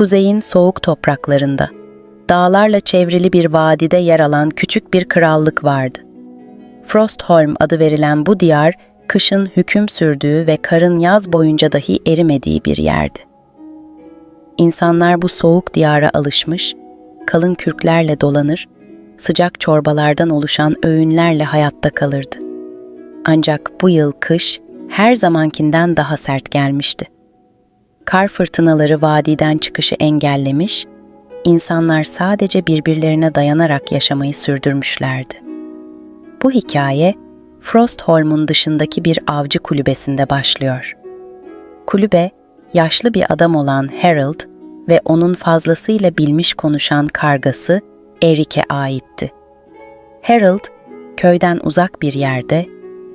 kuzeyin soğuk topraklarında, dağlarla çevrili bir vadide yer alan küçük bir krallık vardı. Frostholm adı verilen bu diyar, kışın hüküm sürdüğü ve karın yaz boyunca dahi erimediği bir yerdi. İnsanlar bu soğuk diyara alışmış, kalın kürklerle dolanır, sıcak çorbalardan oluşan öğünlerle hayatta kalırdı. Ancak bu yıl kış her zamankinden daha sert gelmişti. Kar fırtınaları vadiden çıkışı engellemiş, insanlar sadece birbirlerine dayanarak yaşamayı sürdürmüşlerdi. Bu hikaye, Frostholm'un dışındaki bir avcı kulübesinde başlıyor. Kulübe, yaşlı bir adam olan Harold ve onun fazlasıyla bilmiş konuşan kargası Eric'e aitti. Harold, köyden uzak bir yerde,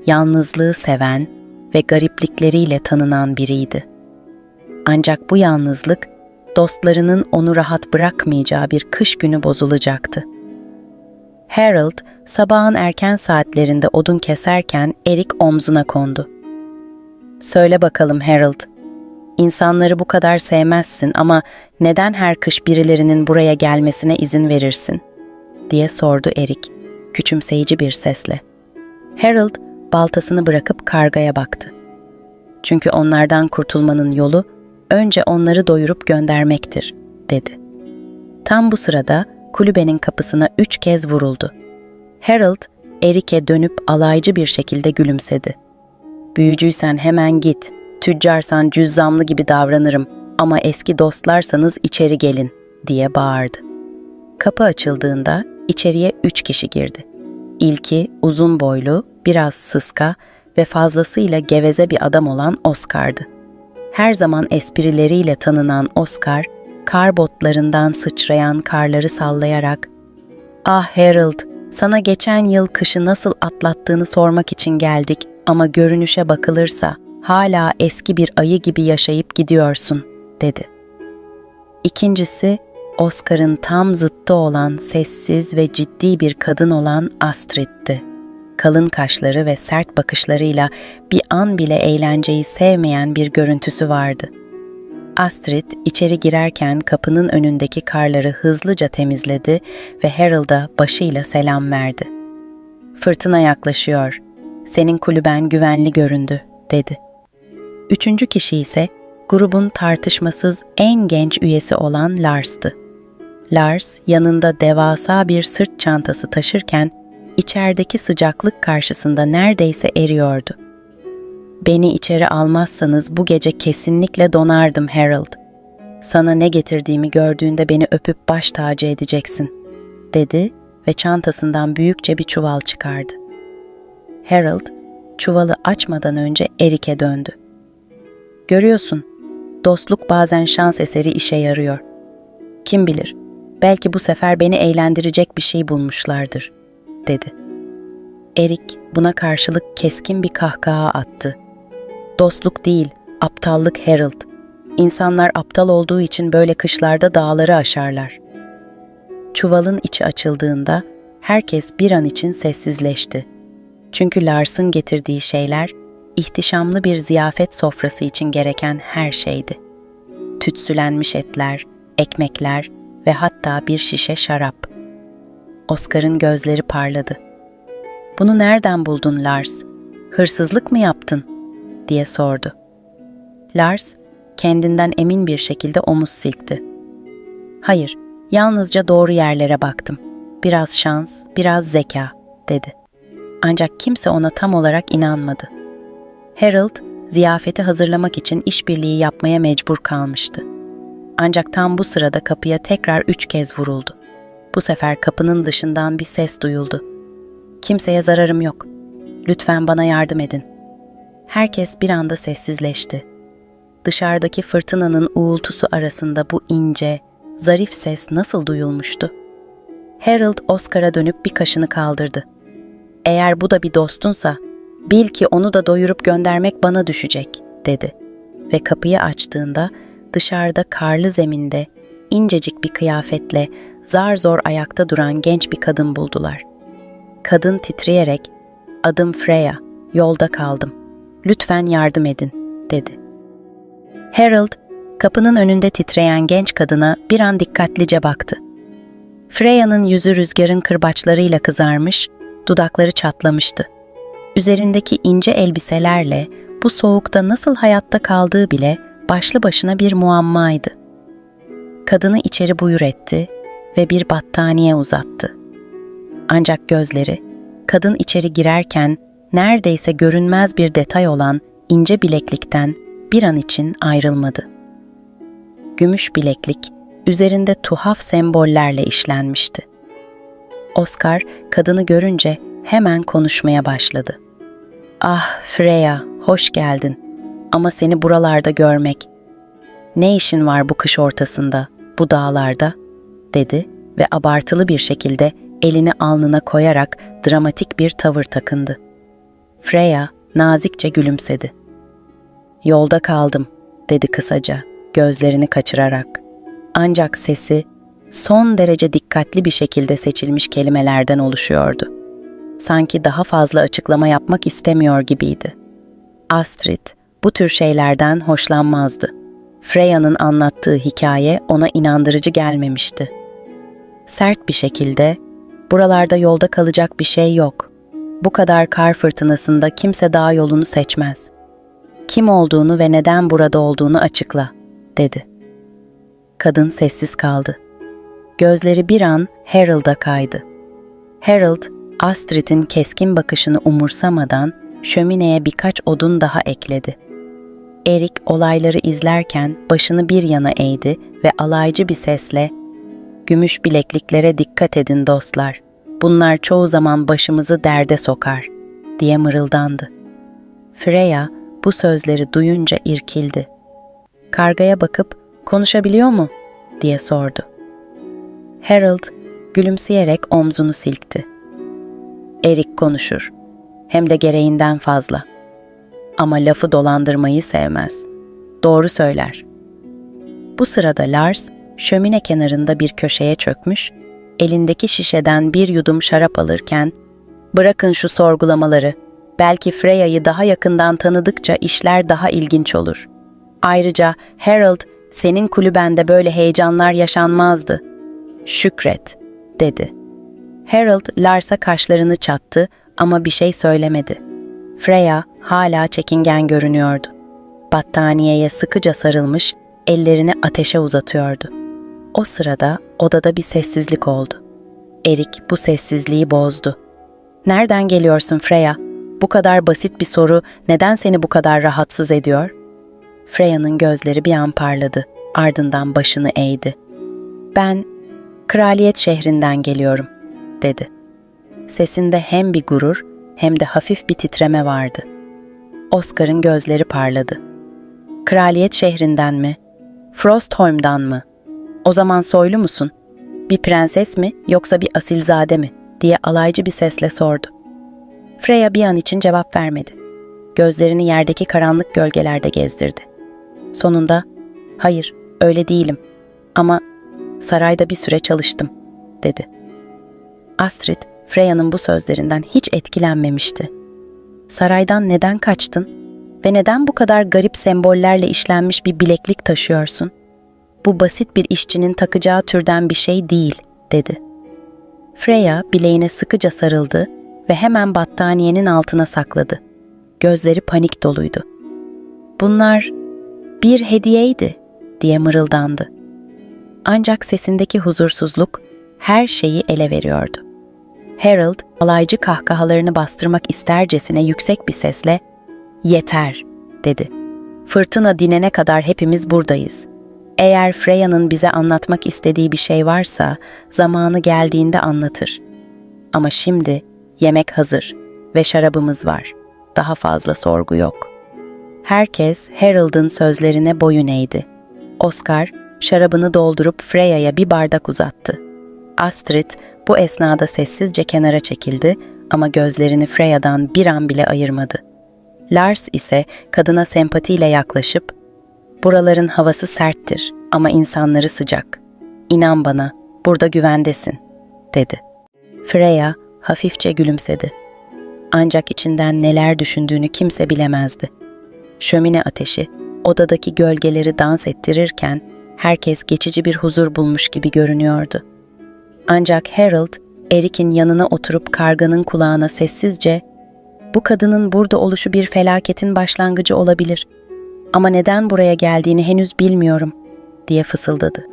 yalnızlığı seven ve gariplikleriyle tanınan biriydi. Ancak bu yalnızlık, dostlarının onu rahat bırakmayacağı bir kış günü bozulacaktı. Harold, sabahın erken saatlerinde odun keserken Eric omzuna kondu. "Söyle bakalım Harold, insanları bu kadar sevmezsin ama neden her kış birilerinin buraya gelmesine izin verirsin?" diye sordu Eric, küçümseyici bir sesle. Harold, baltasını bırakıp kargaya baktı. "Çünkü onlardan kurtulmanın yolu, önce onları doyurup göndermektir," dedi. Tam bu sırada kulübenin kapısına 3 kez vuruldu. Harold, Eric'e dönüp alaycı bir şekilde gülümsedi. "Büyücüysen hemen git, tüccarsan cüzzamlı gibi davranırım ama eski dostlarsanız içeri gelin," diye bağırdı. Kapı açıldığında içeriye 3 kişi girdi. İlki uzun boylu, biraz sıska ve fazlasıyla geveze bir adam olan Oscar'dı. Her zaman esprileriyle tanınan Oscar, kar botlarından sıçrayan karları sallayarak "Ah Harold, sana geçen yıl kışı nasıl atlattığını sormak için geldik ama görünüşe bakılırsa hala eski bir ayı gibi yaşayıp gidiyorsun," dedi. İkincisi, Oscar'ın tam zıttı olan sessiz ve ciddi bir kadın olan Astrid'ti. Kalın kaşları ve sert bakışlarıyla bir an bile eğlenceyi sevmeyen bir görüntüsü vardı. Astrid içeri girerken kapının önündeki karları hızlıca temizledi ve Harold'a başıyla selam verdi. "Fırtına yaklaşıyor. Senin kulüben güvenli göründü," dedi. Üçüncü kişi ise grubun tartışmasız en genç üyesi olan Lars'tı. Lars yanında devasa bir sırt çantası taşırken içerideki sıcaklık karşısında neredeyse eriyordu. "Beni içeri almazsanız bu gece kesinlikle donardım Harold. Sana ne getirdiğimi gördüğünde beni öpüp baş tacı edeceksin," dedi ve çantasından büyükçe bir çuval çıkardı. Harold, çuvalı açmadan önce Eric'e döndü. "Görüyorsun, dostluk bazen şans eseri işe yarıyor. Kim bilir, belki bu sefer beni eğlendirecek bir şey bulmuşlardır," dedi. Eric buna karşılık keskin bir kahkaha attı. "Dostluk değil, aptallık Harold. İnsanlar aptal olduğu için böyle kışlarda dağları aşarlar." Çuvalın içi açıldığında herkes bir an için sessizleşti. Çünkü Lars'ın getirdiği şeyler, ihtişamlı bir ziyafet sofrası için gereken her şeydi. Tütsülenmiş etler, ekmekler ve hatta bir şişe şarap. Oscar'ın gözleri parladı. "Bunu nereden buldun Lars? Hırsızlık mı yaptın?" diye sordu. Lars, kendinden emin bir şekilde omuz silkti. "Hayır, yalnızca doğru yerlere baktım. Biraz şans, biraz zeka," dedi. Ancak kimse ona tam olarak inanmadı. Harold, ziyafeti hazırlamak için işbirliği yapmaya mecbur kalmıştı. Ancak tam bu sırada kapıya tekrar 3 kez vuruldu. Bu sefer kapının dışından bir ses duyuldu. "Kimseye zararım yok. Lütfen bana yardım edin." Herkes bir anda sessizleşti. Dışarıdaki fırtınanın uğultusu arasında bu ince, zarif ses nasıl duyulmuştu? Harold Oscar'a dönüp bir kaşını kaldırdı. "Eğer bu da bir dostunsa, bil ki onu da doyurup göndermek bana düşecek," dedi. Ve kapıyı açtığında dışarıda karlı zeminde incecik bir kıyafetle zar zor ayakta duran genç bir kadın buldular. Kadın titreyerek, "Adım Freya, yolda kaldım. Lütfen yardım edin," dedi. Harold, kapının önünde titreyen genç kadına bir an dikkatlice baktı. Freya'nın yüzü rüzgarın kırbaçlarıyla kızarmış, dudakları çatlamıştı. Üzerindeki ince elbiselerle bu soğukta nasıl hayatta kaldığı bile başlı başına bir muammaydı. Kadını içeri buyur etti ve bir battaniye uzattı. Ancak gözleri, kadın içeri girerken neredeyse görünmez bir detay olan ince bileklikten bir an için ayrılmadı. Gümüş bileklik, üzerinde tuhaf sembollerle işlenmişti. Oscar, kadını görünce hemen konuşmaya başladı. "Ah Freya, hoş geldin. Ama seni buralarda görmek. Ne işin var bu kış ortasında, bu dağlarda?" dedi ve abartılı bir şekilde elini alnına koyarak dramatik bir tavır takındı. Freya nazikçe gülümsedi. "Yolda kaldım," dedi kısaca, gözlerini kaçırarak. Ancak sesi son derece dikkatli bir şekilde seçilmiş kelimelerden oluşuyordu. Sanki daha fazla açıklama yapmak istemiyor gibiydi. Astrid bu tür şeylerden hoşlanmazdı. Freya'nın anlattığı hikaye ona inandırıcı gelmemişti. Sert bir şekilde, "Buralarda yolda kalacak bir şey yok. Bu kadar kar fırtınasında kimse dağ yolunu seçmez. Kim olduğunu ve neden burada olduğunu açıkla," dedi. Kadın sessiz kaldı. Gözleri bir an Harold'a kaydı. Harold, Astrid'in keskin bakışını umursamadan şömineye birkaç odun daha ekledi. Eric olayları izlerken başını bir yana eğdi ve alaycı bir sesle, "Gümüş bilekliklere dikkat edin dostlar. Bunlar çoğu zaman başımızı derde sokar," diye mırıldandı. Freya bu sözleri duyunca irkildi. Kargaya bakıp, "Konuşabiliyor mu?" diye sordu. Harold gülümseyerek omzunu silkti. "Eric konuşur. Hem de gereğinden fazla. Ama lafı dolandırmayı sevmez. Doğru söyler." Bu sırada Lars, şömine kenarında bir köşeye çökmüş, elindeki şişeden bir yudum şarap alırken, "Bırakın şu sorgulamaları. Belki Freya'yı daha yakından tanıdıkça işler daha ilginç olur. Ayrıca Harold, senin kulübende böyle heyecanlar yaşanmazdı. Şükret," dedi. Harold, Lars'a kaşlarını çattı ama bir şey söylemedi. Freya hala çekingen görünüyordu. Battaniyeye sıkıca sarılmış, ellerini ateşe uzatıyordu. O sırada odada bir sessizlik oldu. Eric bu sessizliği bozdu. "Nereden geliyorsun Freya? Bu kadar basit bir soru neden seni bu kadar rahatsız ediyor?" Freya'nın gözleri bir an parladı, ardından başını eğdi. "Ben kraliyet şehrinden geliyorum," dedi. Sesinde hem bir gurur hem de hafif bir titreme vardı. Oscar'ın gözleri parladı. "Kraliyet şehrinden mi? Frostholm'dan mı? O zaman soylu musun? Bir prenses mi yoksa bir asilzade mi?" diye alaycı bir sesle sordu. Freya bir an için cevap vermedi. Gözlerini yerdeki karanlık gölgelerde gezdirdi. Sonunda, "Hayır, öyle değilim. Ama sarayda bir süre çalıştım," dedi. Astrid, Freya'nın bu sözlerinden hiç etkilenmemişti. "Saraydan neden kaçtın ve neden bu kadar garip sembollerle işlenmiş bir bileklik taşıyorsun? Bu basit bir işçinin takacağı türden bir şey değil," dedi. Freya bileğine sıkıca sarıldı ve hemen battaniyenin altına sakladı. Gözleri panik doluydu. "Bunlar bir hediyeydi," diye mırıldandı. Ancak sesindeki huzursuzluk her şeyi ele veriyordu. Harold, alaycı kahkahalarını bastırmak istercesine yüksek bir sesle, "Yeter," dedi. "Fırtına dinene kadar hepimiz buradayız. Eğer Freya'nın bize anlatmak istediği bir şey varsa, zamanı geldiğinde anlatır. Ama şimdi yemek hazır ve şarabımız var. Daha fazla sorgu yok." Herkes Harold'ın sözlerine boyun eğdi. Oscar, şarabını doldurup Freya'ya bir bardak uzattı. Astrid bu esnada sessizce kenara çekildi ama gözlerini Freya'dan bir an bile ayırmadı. Lars ise kadına sempatiyle yaklaşıp, "Buraların havası serttir ama insanları sıcak. İnan bana, burada güvendesin," dedi. Freya hafifçe gülümsedi. Ancak içinden neler düşündüğünü kimse bilemezdi. Şömine ateşi odadaki gölgeleri dans ettirirken herkes geçici bir huzur bulmuş gibi görünüyordu. Ancak Harold, Eric'in yanına oturup karganın kulağına sessizce "Bu kadının burada oluşu bir felaketin başlangıcı olabilir. Ama neden buraya geldiğini henüz bilmiyorum," diye fısıldadı.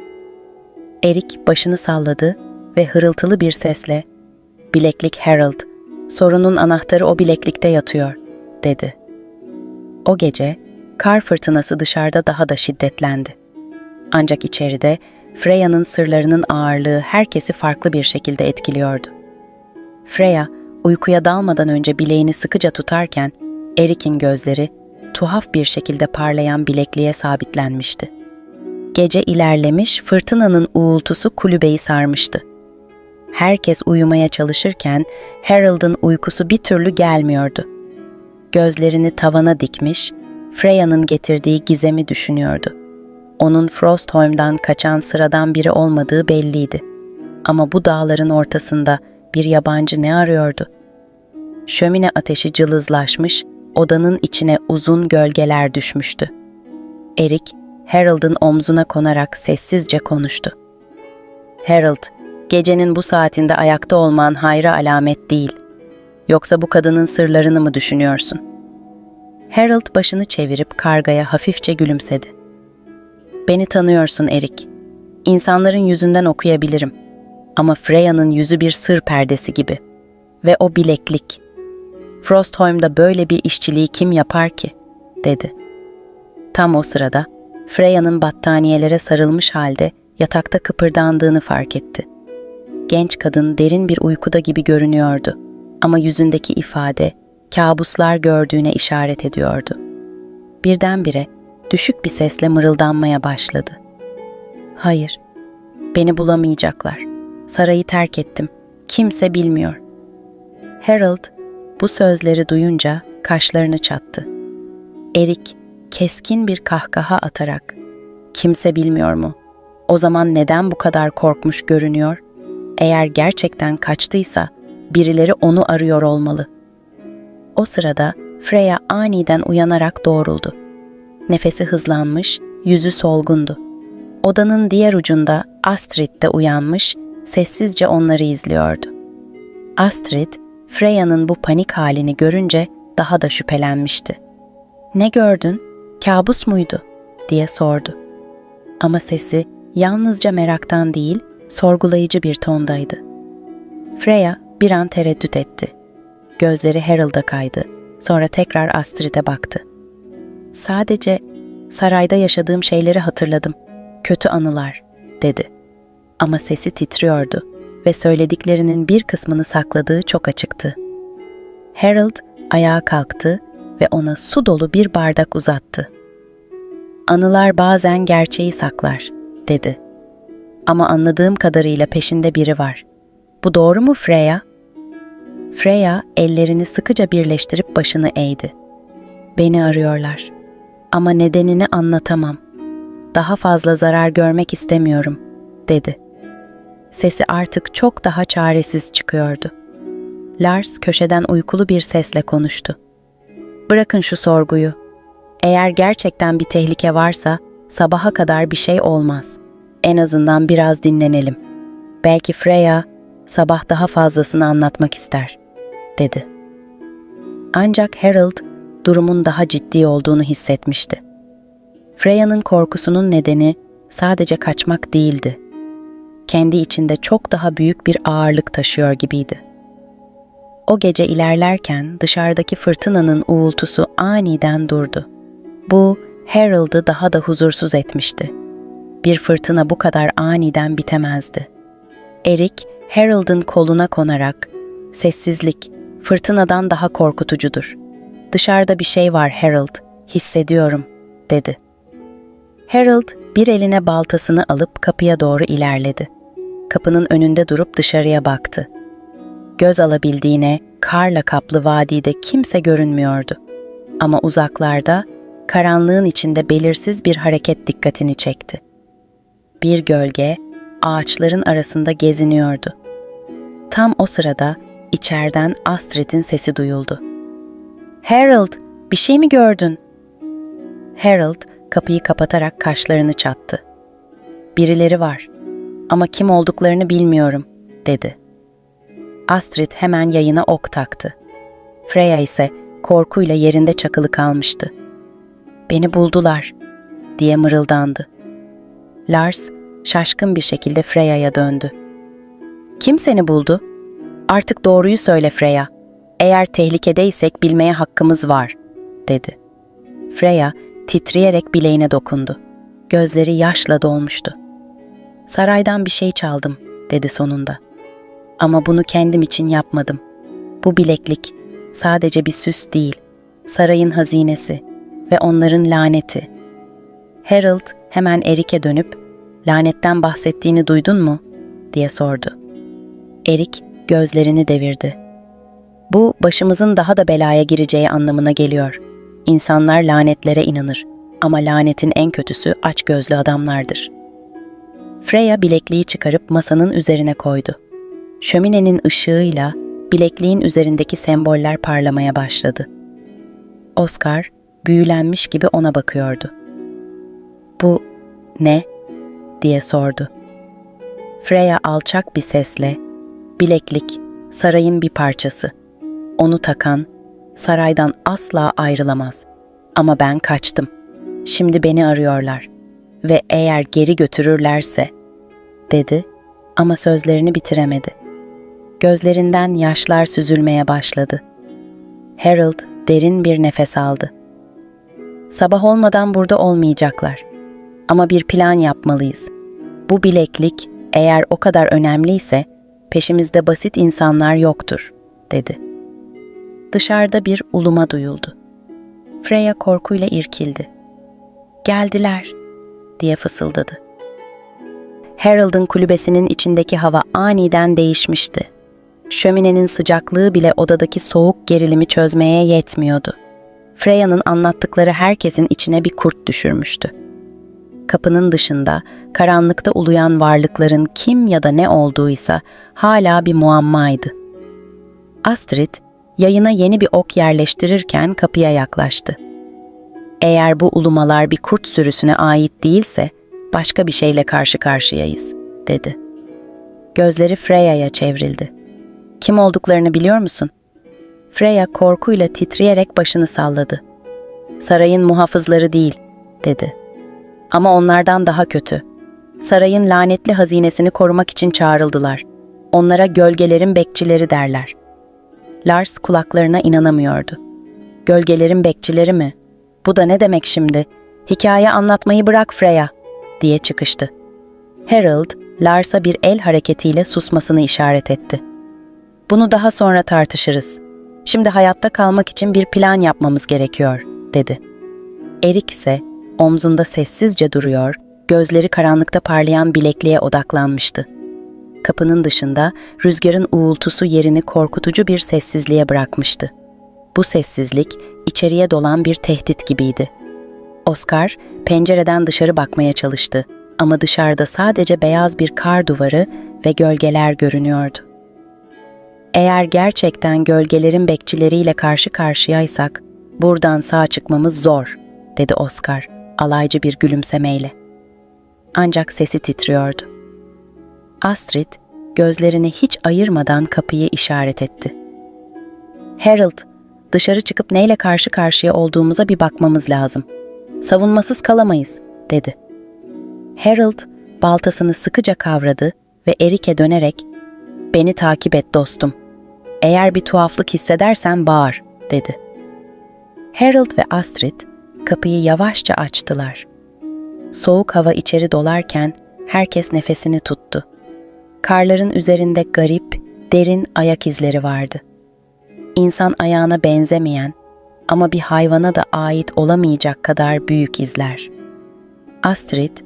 Eric başını salladı ve hırıltılı bir sesle "Bileklik Harold, sorunun anahtarı o bileklikte yatıyor," dedi. O gece kar fırtınası dışarıda daha da şiddetlendi. Ancak içeride Freya'nın sırlarının ağırlığı herkesi farklı bir şekilde etkiliyordu. Freya uykuya dalmadan önce bileğini sıkıca tutarken Eric'in gözleri tuhaf bir şekilde parlayan bilekliğe sabitlenmişti. Gece ilerlemiş, fırtınanın uğultusu kulübeyi sarmıştı. Herkes uyumaya çalışırken Harold'un uykusu bir türlü gelmiyordu. Gözlerini tavana dikmiş, Freya'nın getirdiği gizemi düşünüyordu. Onun Frostholm'dan kaçan sıradan biri olmadığı belliydi. Ama bu dağların ortasında bir yabancı ne arıyordu? Şömine ateşi cılızlaşmış, odanın içine uzun gölgeler düşmüştü. Eric, Harold'un omzuna konarak sessizce konuştu. "Harold, gecenin bu saatinde ayakta olman hayra alamet değil. Yoksa bu kadının sırlarını mı düşünüyorsun?" Harold başını çevirip kargaya hafifçe gülümsedi. "Beni tanıyorsun Eric. İnsanların yüzünden okuyabilirim. Ama Freya'nın yüzü bir sır perdesi gibi. Ve o bileklik. Frostholm'da böyle bir işçiliği kim yapar ki?" dedi. Tam o sırada Freya'nın battaniyelere sarılmış halde yatakta kıpırdandığını fark etti. Genç kadın derin bir uykuda gibi görünüyordu ama yüzündeki ifade kabuslar gördüğüne işaret ediyordu. Birdenbire düşük bir sesle mırıldanmaya başladı. "Hayır, beni bulamayacaklar. Sarayı terk ettim. Kimse bilmiyor." Harold bu sözleri duyunca kaşlarını çattı. Eric keskin bir kahkaha atarak "Kimse bilmiyor mu? O zaman neden bu kadar korkmuş görünüyor? Eğer gerçekten kaçtıysa birileri onu arıyor olmalı." O sırada Freya aniden uyanarak doğruldu. Nefesi hızlanmış, yüzü solgundu. Odanın diğer ucunda Astrid de uyanmış, sessizce onları izliyordu. Astrid, Freya'nın bu panik halini görünce daha da şüphelenmişti. "Ne gördün? Kabus muydu?" diye sordu. Ama sesi yalnızca meraktan değil, sorgulayıcı bir tondaydı. Freya bir an tereddüt etti. Gözleri Harold'a kaydı. Sonra tekrar Astrid'e baktı. "Sadece sarayda yaşadığım şeyleri hatırladım. Kötü anılar," dedi. Ama sesi titriyordu ve söylediklerinin bir kısmını sakladığı çok açıktı. Harold ayağa kalktı ve ona su dolu bir bardak uzattı. "Anılar bazen gerçeği saklar," dedi. "Ama anladığım kadarıyla peşinde biri var. Bu doğru mu Freya?" Freya ellerini sıkıca birleştirip başını eğdi. "Beni arıyorlar. Ama nedenini anlatamam. Daha fazla zarar görmek istemiyorum," dedi. Sesi artık çok daha çaresiz çıkıyordu. Lars köşeden uykulu bir sesle konuştu. "Bırakın şu sorguyu. Eğer gerçekten bir tehlike varsa sabaha kadar bir şey olmaz. En azından biraz dinlenelim. Belki Freya sabah daha fazlasını anlatmak ister," dedi. Ancak Harold durumun daha ciddi olduğunu hissetmişti. Freya'nın korkusunun nedeni sadece kaçmak değildi. Kendi içinde çok daha büyük bir ağırlık taşıyor gibiydi. O gece ilerlerken dışarıdaki fırtınanın uğultusu aniden durdu. Bu Harold'ı daha da huzursuz etmişti. Bir fırtına bu kadar aniden bitemezdi. Eric, Harold'ın koluna konarak, "Sessizlik, fırtınadan daha korkutucudur. Dışarıda bir şey var Harold, hissediyorum," dedi. Harold bir eline baltasını alıp kapıya doğru ilerledi. Kapının önünde durup dışarıya baktı. Göz alabildiğine karla kaplı vadide kimse görünmüyordu. Ama uzaklarda, karanlığın içinde belirsiz bir hareket dikkatini çekti. Bir gölge ağaçların arasında geziniyordu. Tam o sırada içeriden Astrid'in sesi duyuldu. "Harold, bir şey mi gördün?" Harold kapıyı kapatarak kaşlarını çattı. "Birileri var ama kim olduklarını bilmiyorum," dedi. Astrid hemen yayına ok taktı. Freya ise korkuyla yerinde çakılı kalmıştı. "Beni buldular," diye mırıldandı. Lars şaşkın bir şekilde Freya'ya döndü. "Kim seni buldu? Artık doğruyu söyle Freya. Eğer tehlikedeysek bilmeye hakkımız var," dedi. Freya titreyerek bileğine dokundu. Gözleri yaşla dolmuştu. "Saraydan bir şey çaldım," dedi sonunda. "Ama bunu kendim için yapmadım. Bu bileklik sadece bir süs değil, sarayın hazinesi ve onların laneti." Harold hemen Erik'e dönüp, "Lanetten bahsettiğini duydun mu?" diye sordu. Erik gözlerini devirdi. "Bu başımızın daha da belaya gireceği anlamına geliyor. İnsanlar lanetlere inanır ama lanetin en kötüsü açgözlü adamlardır." Freya bilekliği çıkarıp masanın üzerine koydu. Şöminenin ışığıyla bilekliğin üzerindeki semboller parlamaya başladı. Oscar büyülenmiş gibi ona bakıyordu. "Bu ne?" diye sordu. Freya alçak bir sesle, "Bileklik, sarayın bir parçası. Onu takan, saraydan asla ayrılamaz. Ama ben kaçtım. Şimdi beni arıyorlar. Ve eğer geri götürürlerse," dedi ama sözlerini bitiremedi. Gözlerinden yaşlar süzülmeye başladı. Harold derin bir nefes aldı. "Sabah olmadan burada olmayacaklar. Ama bir plan yapmalıyız. Bu bileklik eğer o kadar önemliyse peşimizde basit insanlar yoktur," dedi. Dışarıda bir uluma duyuldu. Freya korkuyla irkildi. "Geldiler," diye fısıldadı. Harold'un kulübesinin içindeki hava aniden değişmişti. Şöminenin sıcaklığı bile odadaki soğuk gerilimi çözmeye yetmiyordu. Freya'nın anlattıkları herkesin içine bir kurt düşürmüştü. Kapının dışında, karanlıkta uluyan varlıkların kim ya da ne olduğuysa hala bir muammaydı. Astrid, yayına yeni bir ok yerleştirirken kapıya yaklaştı. "Eğer bu ulumalar bir kurt sürüsüne ait değilse, başka bir şeyle karşı karşıyayız," dedi. Gözleri Freya'ya çevrildi. "Kim olduklarını biliyor musun?" Freya korkuyla titreyerek başını salladı. "Sarayın muhafızları değil," dedi. "Ama onlardan daha kötü. Sarayın lanetli hazinesini korumak için çağrıldılar. Onlara gölgelerin bekçileri derler." Lars kulaklarına inanamıyordu. "Gölgelerin bekçileri mi? Bu da ne demek şimdi? Hikaye anlatmayı bırak Freya," diye çıkıştı. Harold, Lars'a bir el hareketiyle susmasını işaret etti. "Bunu daha sonra tartışırız. Şimdi hayatta kalmak için bir plan yapmamız gerekiyor," dedi. Erik ise omzunda sessizce duruyor, gözleri karanlıkta parlayan bilekliğe odaklanmıştı. Kapının dışında rüzgarın uğultusu yerini korkutucu bir sessizliğe bırakmıştı. Bu sessizlik içeriye dolan bir tehdit gibiydi. Oscar pencereden dışarı bakmaya çalıştı ama dışarıda sadece beyaz bir kar duvarı ve gölgeler görünüyordu. "Eğer gerçekten gölgelerin bekçileriyle karşı karşıyaysak, buradan sağ çıkmamız zor," dedi Oscar alaycı bir gülümsemeyle. Ancak sesi titriyordu. Astrid gözlerini hiç ayırmadan kapıyı işaret etti. "Harold, dışarı çıkıp neyle karşı karşıya olduğumuza bir bakmamız lazım. Savunmasız kalamayız," dedi. Harold baltasını sıkıca kavradı ve Erik'e dönerek, "Beni takip et dostum. Eğer bir tuhaflık hissedersen bağır," dedi. Harold ve Astrid kapıyı yavaşça açtılar. Soğuk hava içeri dolarken herkes nefesini tuttu. Karların üzerinde garip, derin ayak izleri vardı. İnsan ayağına benzemeyen ama bir hayvana da ait olamayacak kadar büyük izler. Astrid,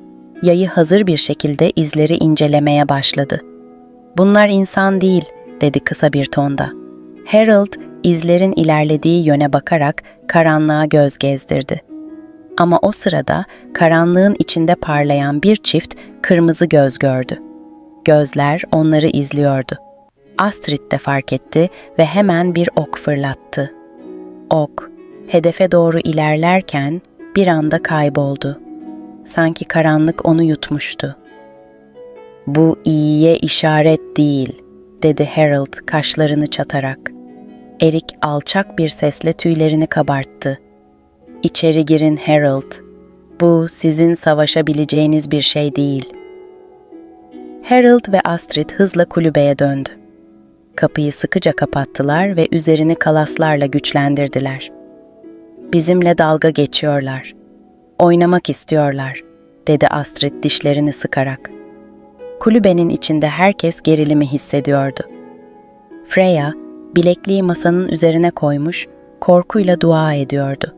yayı hazır bir şekilde izleri incelemeye başladı. "Bunlar insan değil," dedi kısa bir tonda. Harold, izlerin ilerlediği yöne bakarak karanlığa göz gezdirdi. Ama o sırada karanlığın içinde parlayan bir çift kırmızı göz gördü. Gözler onları izliyordu. Astrid de fark etti ve hemen bir ok fırlattı. Ok, hedefe doğru ilerlerken bir anda kayboldu. Sanki karanlık onu yutmuştu. "Bu iyiye işaret değil," dedi Harold kaşlarını çatarak. Eric alçak bir sesle tüylerini kabarttı. "İçeri girin Harold. Bu sizin savaşabileceğiniz bir şey değil." Harold ve Astrid hızla kulübeye döndü. Kapıyı sıkıca kapattılar ve üzerini kalaslarla güçlendirdiler. "Bizimle dalga geçiyorlar. Oynamak istiyorlar," dedi Astrid dişlerini sıkarak. Kulübenin içinde herkes gerilimi hissediyordu. Freya, bilekliği masanın üzerine koymuş, korkuyla dua ediyordu.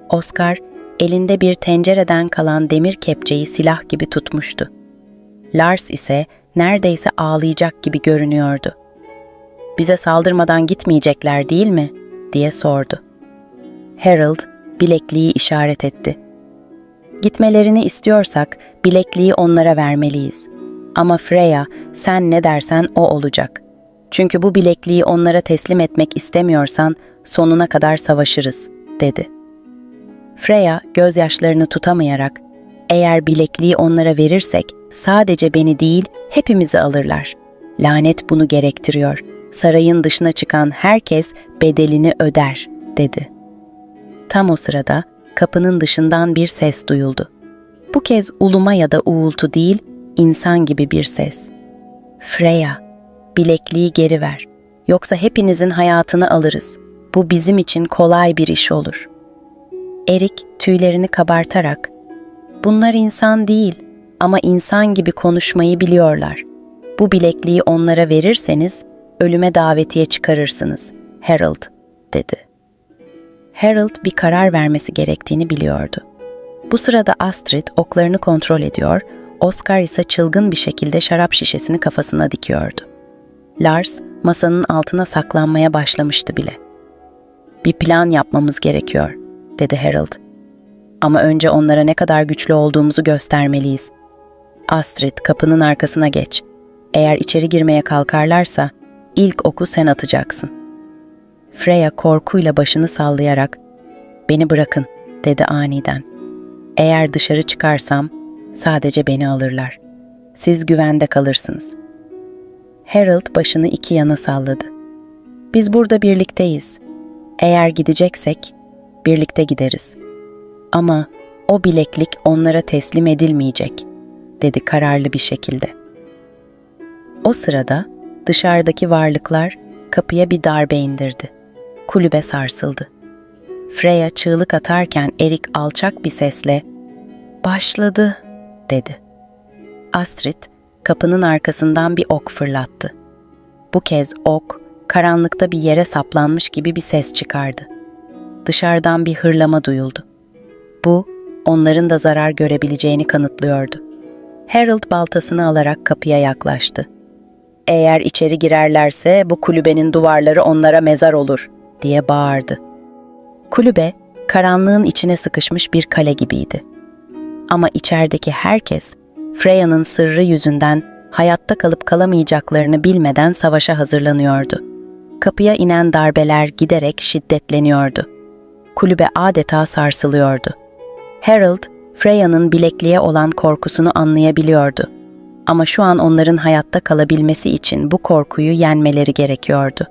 Oscar, elinde bir tencereden kalan demir kepçeyi silah gibi tutmuştu. Lars ise neredeyse ağlayacak gibi görünüyordu. "Bize saldırmadan gitmeyecekler değil mi?" diye sordu. Harold, bilekliği işaret etti. "Gitmelerini istiyorsak bilekliği onlara vermeliyiz. Ama Freya, sen ne dersen o olacak. Çünkü bu bilekliği onlara teslim etmek istemiyorsan sonuna kadar savaşırız," dedi. Freya gözyaşlarını tutamayarak, "Eğer bilekliği onlara verirsek sadece beni değil hepimizi alırlar. Lanet bunu gerektiriyor. Sarayın dışına çıkan herkes bedelini öder," dedi. Tam o sırada kapının dışından bir ses duyuldu. Bu kez uluma ya da uğultu değil, insan gibi bir ses. "Freya, bilekliği geri ver. Yoksa hepinizin hayatını alırız. Bu bizim için kolay bir iş olur." Eric tüylerini kabartarak, "Bunlar insan değil ama insan gibi konuşmayı biliyorlar. Bu bilekliği onlara verirseniz ölüme davetiye çıkarırsınız, Harold," dedi. Harold bir karar vermesi gerektiğini biliyordu. Bu sırada Astrid oklarını kontrol ediyor, Oscar ise çılgın bir şekilde şarap şişesini kafasına dikiyordu. Lars masanın altına saklanmaya başlamıştı bile. "Bir plan yapmamız gerekiyor," dedi Harold. "Ama önce onlara ne kadar güçlü olduğumuzu göstermeliyiz. Astrid, kapının arkasına geç. Eğer içeri girmeye kalkarlarsa ilk oku sen atacaksın." Freya korkuyla başını sallayarak, "Beni bırakın," dedi aniden. "Eğer dışarı çıkarsam sadece beni alırlar. Siz güvende kalırsınız." Harold başını iki yana salladı. "Biz burada birlikteyiz. Eğer gideceksek birlikte gideriz. Ama o bileklik onlara teslim edilmeyecek," dedi kararlı bir şekilde. O sırada dışarıdaki varlıklar kapıya bir darbe indirdi. Kulübe sarsıldı. Freya çığlık atarken Eric alçak bir sesle, "Başladı," dedi. Astrid kapının arkasından bir ok fırlattı. Bu kez ok karanlıkta bir yere saplanmış gibi bir ses çıkardı. Dışarıdan bir hırlama duyuldu. Bu onların da zarar görebileceğini kanıtlıyordu. Harold baltasını alarak kapıya yaklaştı. "Eğer içeri girerlerse bu kulübenin duvarları onlara mezar olur," diye bağırdı. Kulübe karanlığın içine sıkışmış bir kale gibiydi. Ama içerideki herkes Freya'nın sırrı yüzünden hayatta kalıp kalamayacaklarını bilmeden savaşa hazırlanıyordu. Kapıya inen darbeler giderek şiddetleniyordu. Kulübe adeta sarsılıyordu. Harold, Freya'nın bilekliğe olan korkusunu anlayabiliyordu. Ama şu an onların hayatta kalabilmesi için bu korkuyu yenmeleri gerekiyordu.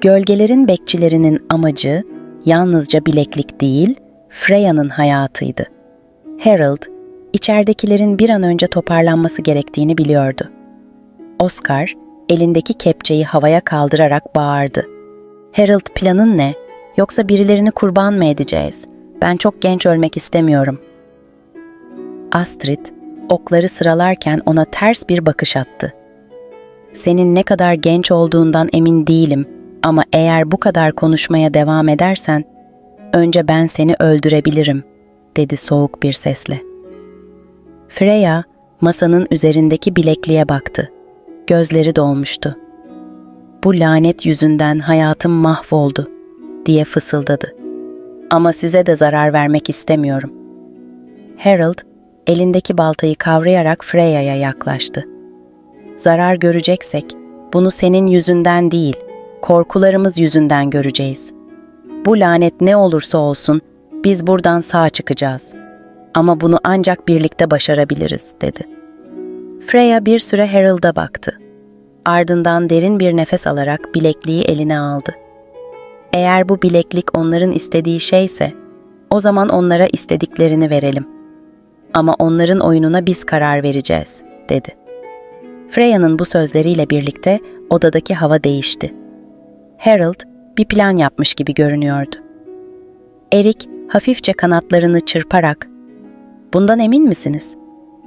Gölgelerin bekçilerinin amacı yalnızca bileklik değil, Freya'nın hayatıydı. Harold, içeridekilerin bir an önce toparlanması gerektiğini biliyordu. Oscar, elindeki kepçeyi havaya kaldırarak bağırdı. "Harold, planın ne? Yoksa birilerini kurban mı edeceğiz? Ben çok genç ölmek istemiyorum." Astrid, okları sıralarken ona ters bir bakış attı. "Senin ne kadar genç olduğundan emin değilim ama eğer bu kadar konuşmaya devam edersen, önce ben seni öldürebilirim," dedi soğuk bir sesle. Freya, masanın üzerindeki bilekliğe baktı. Gözleri dolmuştu. "Bu lanet yüzünden hayatım mahvoldu," diye fısıldadı. "Ama size de zarar vermek istemiyorum." Harold, elindeki baltayı kavrayarak Freya'ya yaklaştı. "Zarar göreceksek, bunu senin yüzünden değil, korkularımız yüzünden göreceğiz. Bu lanet ne olursa olsun, Biz buradan sağ çıkacağız. Ama bunu ancak birlikte başarabiliriz, dedi. Freya bir süre Harold'a baktı. Ardından derin bir nefes alarak bilekliği eline aldı. Eğer bu bileklik onların istediği şeyse, o zaman onlara istediklerini verelim. Ama onların oyununa biz karar vereceğiz, dedi. Freya'nın bu sözleriyle birlikte odadaki hava değişti. Harold bir plan yapmış gibi görünüyordu. Erik hafifçe kanatlarını çırparak, "Bundan emin misiniz?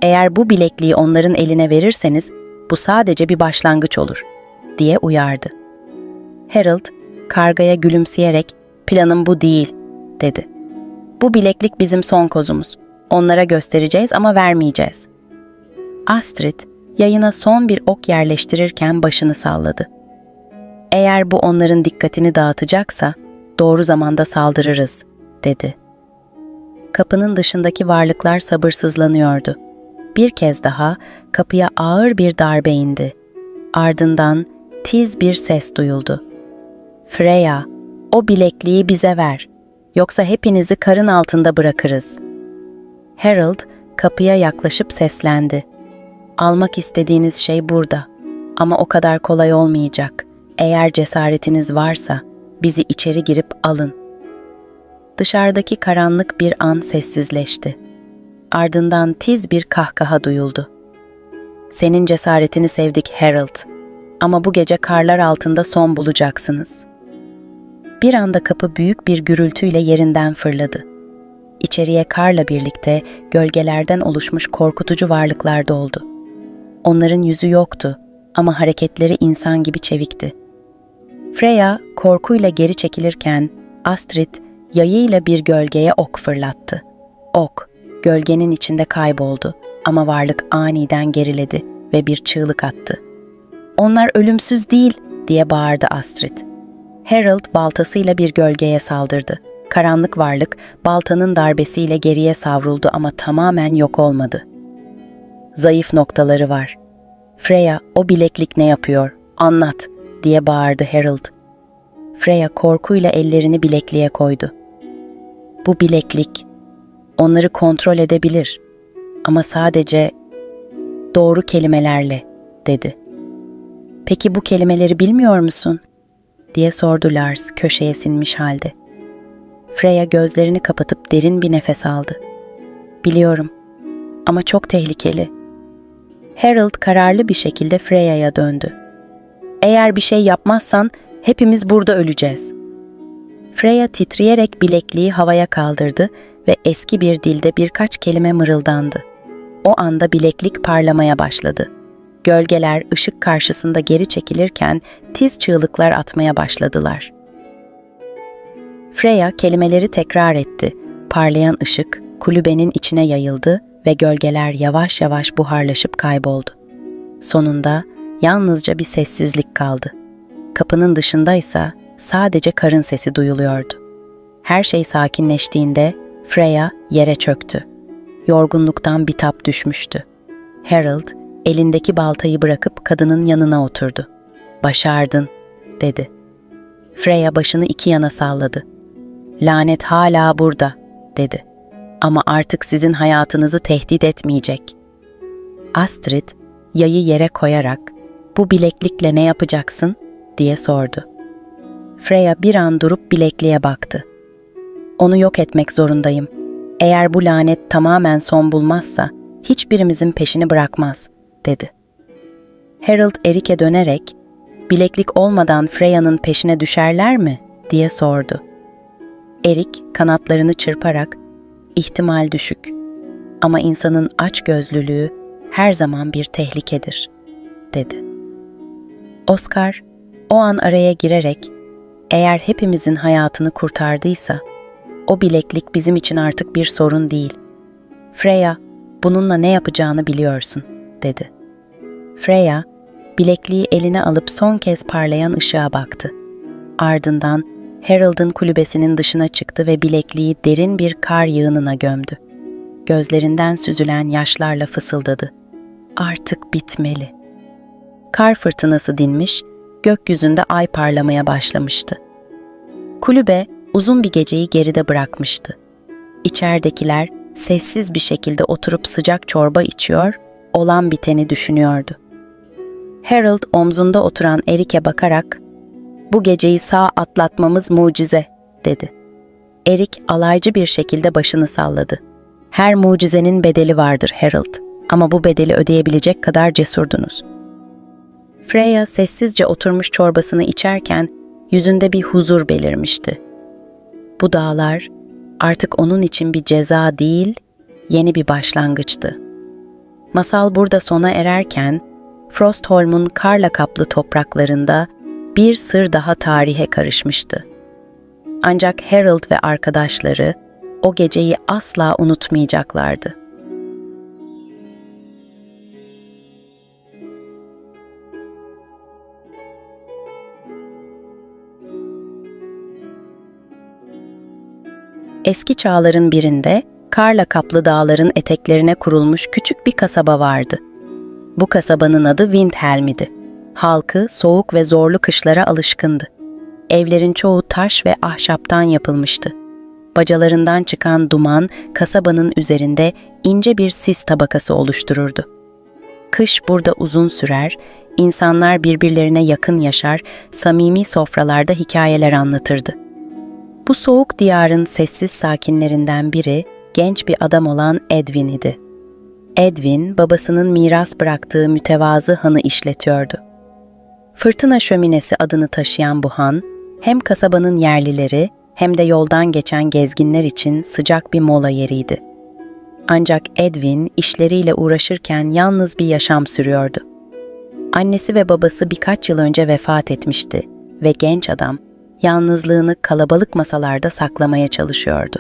Eğer bu bilekliği onların eline verirseniz bu sadece bir başlangıç olur," diye uyardı. Harold kargaya gülümseyerek, "Planım bu değil," dedi. "Bu bileklik bizim son kozumuz. Onlara göstereceğiz ama vermeyeceğiz." Astrid yayına son bir ok yerleştirirken başını salladı. "Eğer bu onların dikkatini dağıtacaksa doğru zamanda saldırırız," dedi. Kapının dışındaki varlıklar sabırsızlanıyordu. Bir kez daha kapıya ağır bir darbe indi. Ardından tiz bir ses duyuldu. "Freya, o bilekliği bize ver. Yoksa hepinizi karın altında bırakırız." Harold kapıya yaklaşıp seslendi. "Almak istediğiniz şey burada. Ama o kadar kolay olmayacak. Eğer cesaretiniz varsa bizi içeri girip alın." Dışarıdaki karanlık bir an sessizleşti. Ardından tiz bir kahkaha duyuldu. "Senin cesaretini sevdik Harold. Ama bu gece karlar altında son bulacaksınız." Bir anda kapı büyük bir gürültüyle yerinden fırladı. İçeriye karla birlikte gölgelerden oluşmuş korkutucu varlıklar doldu. Onların yüzü yoktu ama hareketleri insan gibi çevikti. Freya korkuyla geri çekilirken Astrid yayıyla bir gölgeye ok fırlattı. Ok, gölgenin içinde kayboldu ama varlık aniden geriledi ve bir çığlık attı. "Onlar ölümsüz değil," diye bağırdı Astrid. Harold baltasıyla bir gölgeye saldırdı. Karanlık varlık baltanın darbesiyle geriye savruldu ama tamamen yok olmadı. "Zayıf noktaları var. Freya, o bileklik ne yapıyor? Anlat," diye bağırdı Harold. Freya korkuyla ellerini bilekliğe koydu. "Bu bileklik onları kontrol edebilir ama sadece doğru kelimelerle," dedi. "Peki bu kelimeleri bilmiyor musun?" diye sordu Lars köşeye sinmiş halde. Freya gözlerini kapatıp derin bir nefes aldı. "Biliyorum ama çok tehlikeli." Harold kararlı bir şekilde Freya'ya döndü. "Eğer bir şey yapmazsan hepimiz burada öleceğiz." Freya titreyerek bilekliği havaya kaldırdı ve eski bir dilde birkaç kelime mırıldandı. O anda bileklik parlamaya başladı. Gölgeler ışık karşısında geri çekilirken tiz çığlıklar atmaya başladılar. Freya kelimeleri tekrar etti. Parlayan ışık kulübenin içine yayıldı ve gölgeler yavaş yavaş buharlaşıp kayboldu. Sonunda yalnızca bir sessizlik kaldı. Kapının dışındaysa sadece karın sesi duyuluyordu. Her şey sakinleştiğinde Freya yere çöktü. Yorgunluktan bitap düşmüştü. Harold elindeki baltayı bırakıp kadının yanına oturdu. "Başardın," dedi. Freya başını iki yana salladı. "Lanet hala burada," dedi. "Ama artık sizin hayatınızı tehdit etmeyecek." Astrid yayı yere koyarak, "Bu bileklikle ne yapacaksın?" diye sordu. Freya bir an durup bilekliğe baktı. "Onu yok etmek zorundayım. Eğer bu lanet tamamen son bulmazsa hiçbirimizin peşini bırakmaz," dedi. Harold Erik'e dönerek, "Bileklik olmadan Freya'nın peşine düşerler mi?" diye sordu. Erik kanatlarını çırparak, "İhtimal düşük ama insanın açgözlülüğü her zaman bir tehlikedir," dedi. Oscar o an araya girerek, "Eğer hepimizin hayatını kurtardıysa, o bileklik bizim için artık bir sorun değil. Freya, bununla ne yapacağını biliyorsun," dedi. Freya, bilekliği eline alıp son kez parlayan ışığa baktı. Ardından Harold'un kulübesinin dışına çıktı ve bilekliği derin bir kar yığınına gömdü. Gözlerinden süzülen yaşlarla fısıldadı. "Artık bitmeli." Kar fırtınası dinmiş, gökyüzünde ay parlamaya başlamıştı. Kulübe uzun bir geceyi geride bırakmıştı. İçeridekiler sessiz bir şekilde oturup sıcak çorba içiyor, olan biteni düşünüyordu. Harold omzunda oturan Eric'e bakarak, "Bu geceyi sağ atlatmamız mucize," dedi. Eric alaycı bir şekilde başını salladı. "Her mucizenin bedeli vardır Harold, ama bu bedeli ödeyebilecek kadar cesurdunuz." Freya sessizce oturmuş çorbasını içerken yüzünde bir huzur belirmişti. Bu dağlar artık onun için bir ceza değil, yeni bir başlangıçtı. Masal burada sona ererken, Frostholm'un karla kaplı topraklarında bir sır daha tarihe karışmıştı. Ancak Harold ve arkadaşları o geceyi asla unutmayacaklardı. Eski çağların birinde karla kaplı dağların eteklerine kurulmuş küçük bir kasaba vardı. Bu kasabanın adı Windhelm'idi. Halkı soğuk ve zorlu kışlara alışkındı. Evlerin çoğu taş ve ahşaptan yapılmıştı. Bacalarından çıkan duman kasabanın üzerinde ince bir sis tabakası oluştururdu. Kış burada uzun sürer, insanlar birbirlerine yakın yaşar, samimi sofralarda hikayeler anlatırdı. Bu soğuk diyarın sessiz sakinlerinden biri genç bir adam olan Edwin idi. Edwin, babasının miras bıraktığı mütevazı hanı işletiyordu. Fırtına Şöminesi adını taşıyan bu han, hem kasabanın yerlileri hem de yoldan geçen gezginler için sıcak bir mola yeriydi. Ancak Edwin işleriyle uğraşırken yalnız bir yaşam sürüyordu. Annesi ve babası birkaç yıl önce vefat etmişti ve genç adam yalnızlığını kalabalık masalarda saklamaya çalışıyordu.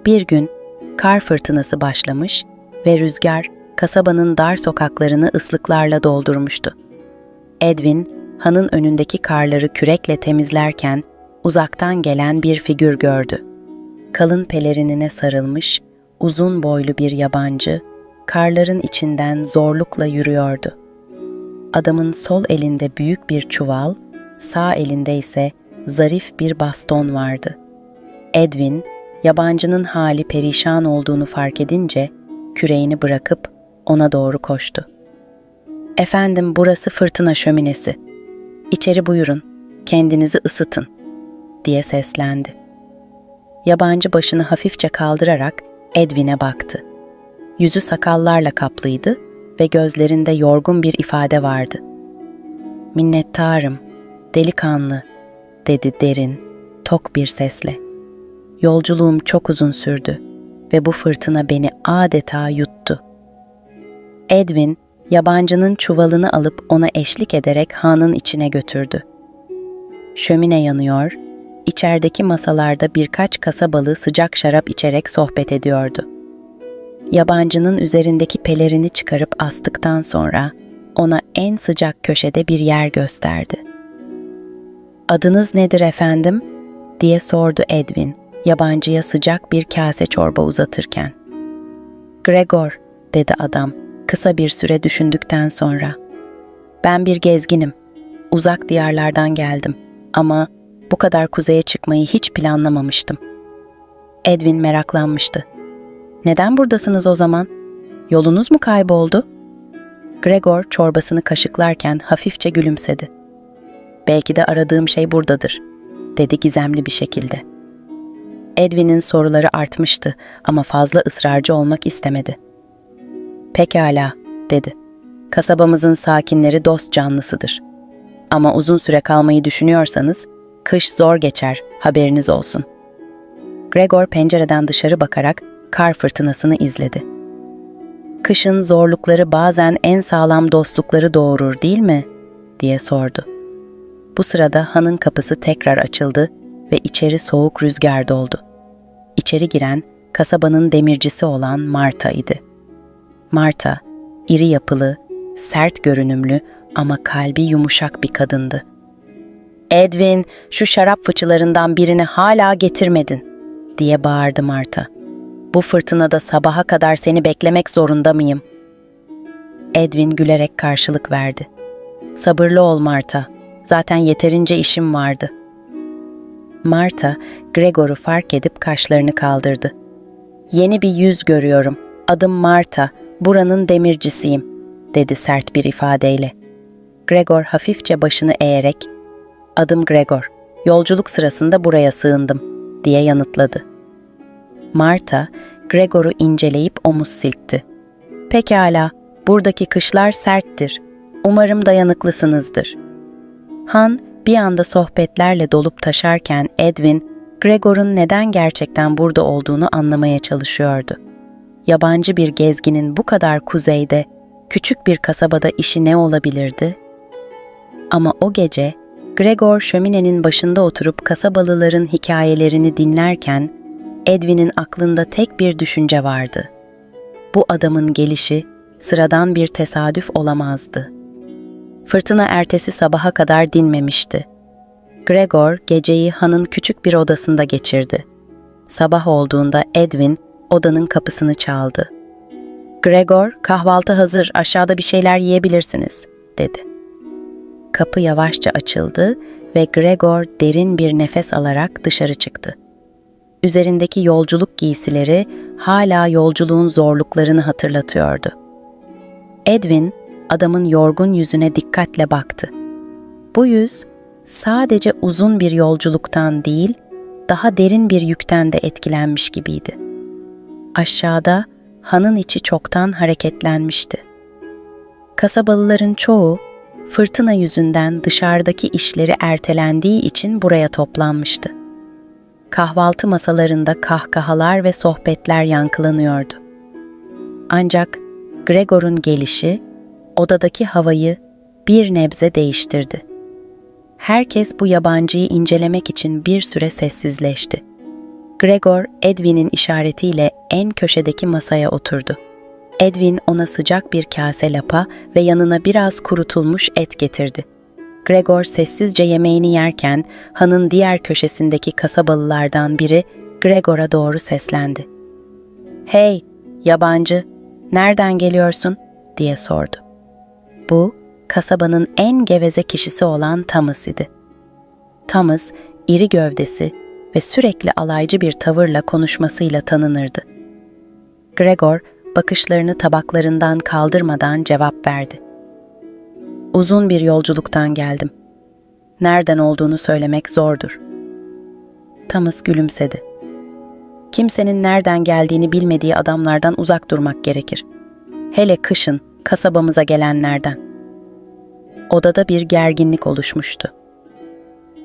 Bir gün kar fırtınası başlamış ve rüzgar kasabanın dar sokaklarını ıslıklarla doldurmuştu. Edwin, hanın önündeki karları kürekle temizlerken uzaktan gelen bir figür gördü. Kalın pelerinine sarılmış, uzun boylu bir yabancı, karların içinden zorlukla yürüyordu. Adamın sol elinde büyük bir çuval, sağ elinde ise zarif bir baston vardı. Edwin, yabancının hali perişan olduğunu fark edince küreğini bırakıp ona doğru koştu. "Efendim, burası Fırtına Şöminesi. İçeri buyurun, kendinizi ısıtın," diye seslendi. Yabancı başını hafifçe kaldırarak Edwin'e baktı. Yüzü sakallarla kaplıydı ve gözlerinde yorgun bir ifade vardı. "Minnettarım, delikanlı," dedi derin, tok bir sesle. "Yolculuğum çok uzun sürdü ve bu fırtına beni adeta yuttu." Edwin, yabancının çuvalını alıp ona eşlik ederek hanın içine götürdü. Şömine yanıyor, içerideki masalarda birkaç kasabalı sıcak şarap içerek sohbet ediyordu. Yabancının üzerindeki pelerini çıkarıp astıktan sonra ona en sıcak köşede bir yer gösterdi. "Adınız nedir efendim?" diye sordu Edwin, yabancıya sıcak bir kase çorba uzatırken. "Gregor," dedi adam, kısa bir süre düşündükten sonra. "Ben bir gezginim. Uzak diyarlardan geldim ama bu kadar kuzeye çıkmayı hiç planlamamıştım." Edwin meraklanmıştı. "Neden buradasınız o zaman? Yolunuz mu kayboldu?" Gregor çorbasını kaşıklarken hafifçe gülümsedi. "Belki de aradığım şey buradadır," dedi gizemli bir şekilde. Edwin'in soruları artmıştı ama fazla ısrarcı olmak istemedi. "Pekala," dedi. "Kasabamızın sakinleri dost canlısıdır. Ama uzun süre kalmayı düşünüyorsanız, kış zor geçer, haberiniz olsun." Gregor pencereden dışarı bakarak kar fırtınasını izledi. "Kışın zorlukları bazen en sağlam dostlukları doğurur, değil mi?" diye sordu. Bu sırada hanın kapısı tekrar açıldı ve içeri soğuk rüzgar doldu. İçeri giren kasabanın demircisi olan Marta idi. Marta, iri yapılı, sert görünümlü ama kalbi yumuşak bir kadındı. "Edwin, şu şarap fıçılarından birini hala getirmedin," diye bağırdı Marta. "Bu fırtınada sabaha kadar seni beklemek zorunda mıyım?" Edwin gülerek karşılık verdi. "Sabırlı ol Marta, zaten yeterince işim vardı." Marta, Gregor'u fark edip kaşlarını kaldırdı. "Yeni bir yüz görüyorum. Adım Marta, buranın demircisiyim," dedi sert bir ifadeyle. Gregor hafifçe başını eğerek, "Adım Gregor, yolculuk sırasında buraya sığındım," diye yanıtladı. Marta, Gregor'u inceleyip omuz silkti. "Pekala, buradaki kışlar serttir. Umarım dayanıklısınızdır." Han, bir anda sohbetlerle dolup taşarken Edwin, Gregor'un neden gerçekten burada olduğunu anlamaya çalışıyordu. Yabancı bir gezginin bu kadar kuzeyde, küçük bir kasabada işi ne olabilirdi? Ama o gece, Gregor şöminenin başında oturup kasabalıların hikayelerini dinlerken, Edwin'in aklında tek bir düşünce vardı. Bu adamın gelişi sıradan bir tesadüf olamazdı. Fırtına ertesi sabaha kadar dinmemişti. Gregor geceyi Han'ın küçük bir odasında geçirdi. Sabah olduğunda Edwin odanın kapısını çaldı. "Gregor, kahvaltı hazır, aşağıda bir şeyler yiyebilirsiniz," dedi. Kapı yavaşça açıldı ve Gregor derin bir nefes alarak dışarı çıktı. Üzerindeki yolculuk giysileri hala yolculuğun zorluklarını hatırlatıyordu. Edwin, adamın yorgun yüzüne dikkatle baktı. Bu yüz, sadece uzun bir yolculuktan değil, daha derin bir yükten de etkilenmiş gibiydi. Aşağıda, Han'ın içi çoktan hareketlenmişti. Kasabalıların çoğu, fırtına yüzünden dışarıdaki işleri ertelendiği için buraya toplanmıştı. Kahvaltı masalarında kahkahalar ve sohbetler yankılanıyordu. Ancak Gregor'un gelişi, odadaki havayı bir nebze değiştirdi. Herkes bu yabancıyı incelemek için bir süre sessizleşti. Gregor, Edwin'in işaretiyle en köşedeki masaya oturdu. Edwin ona sıcak bir kase lapa ve yanına biraz kurutulmuş et getirdi. Gregor sessizce yemeğini yerken Han'ın diğer köşesindeki kasabalılardan biri Gregor'a doğru seslendi. "Hey, yabancı, nereden geliyorsun?" diye sordu. Bu, kasabanın en geveze kişisi olan Thomas idi. Thomas, iri gövdesi ve sürekli alaycı bir tavırla konuşmasıyla tanınırdı. Gregor, bakışlarını tabaklarından kaldırmadan cevap verdi. "Uzun bir yolculuktan geldim. Nereden olduğunu söylemek zordur." Thomas gülümsedi. "Kimsenin nereden geldiğini bilmediği adamlardan uzak durmak gerekir. Hele kışın kasabamıza gelenlerden." Odada bir gerginlik oluşmuştu.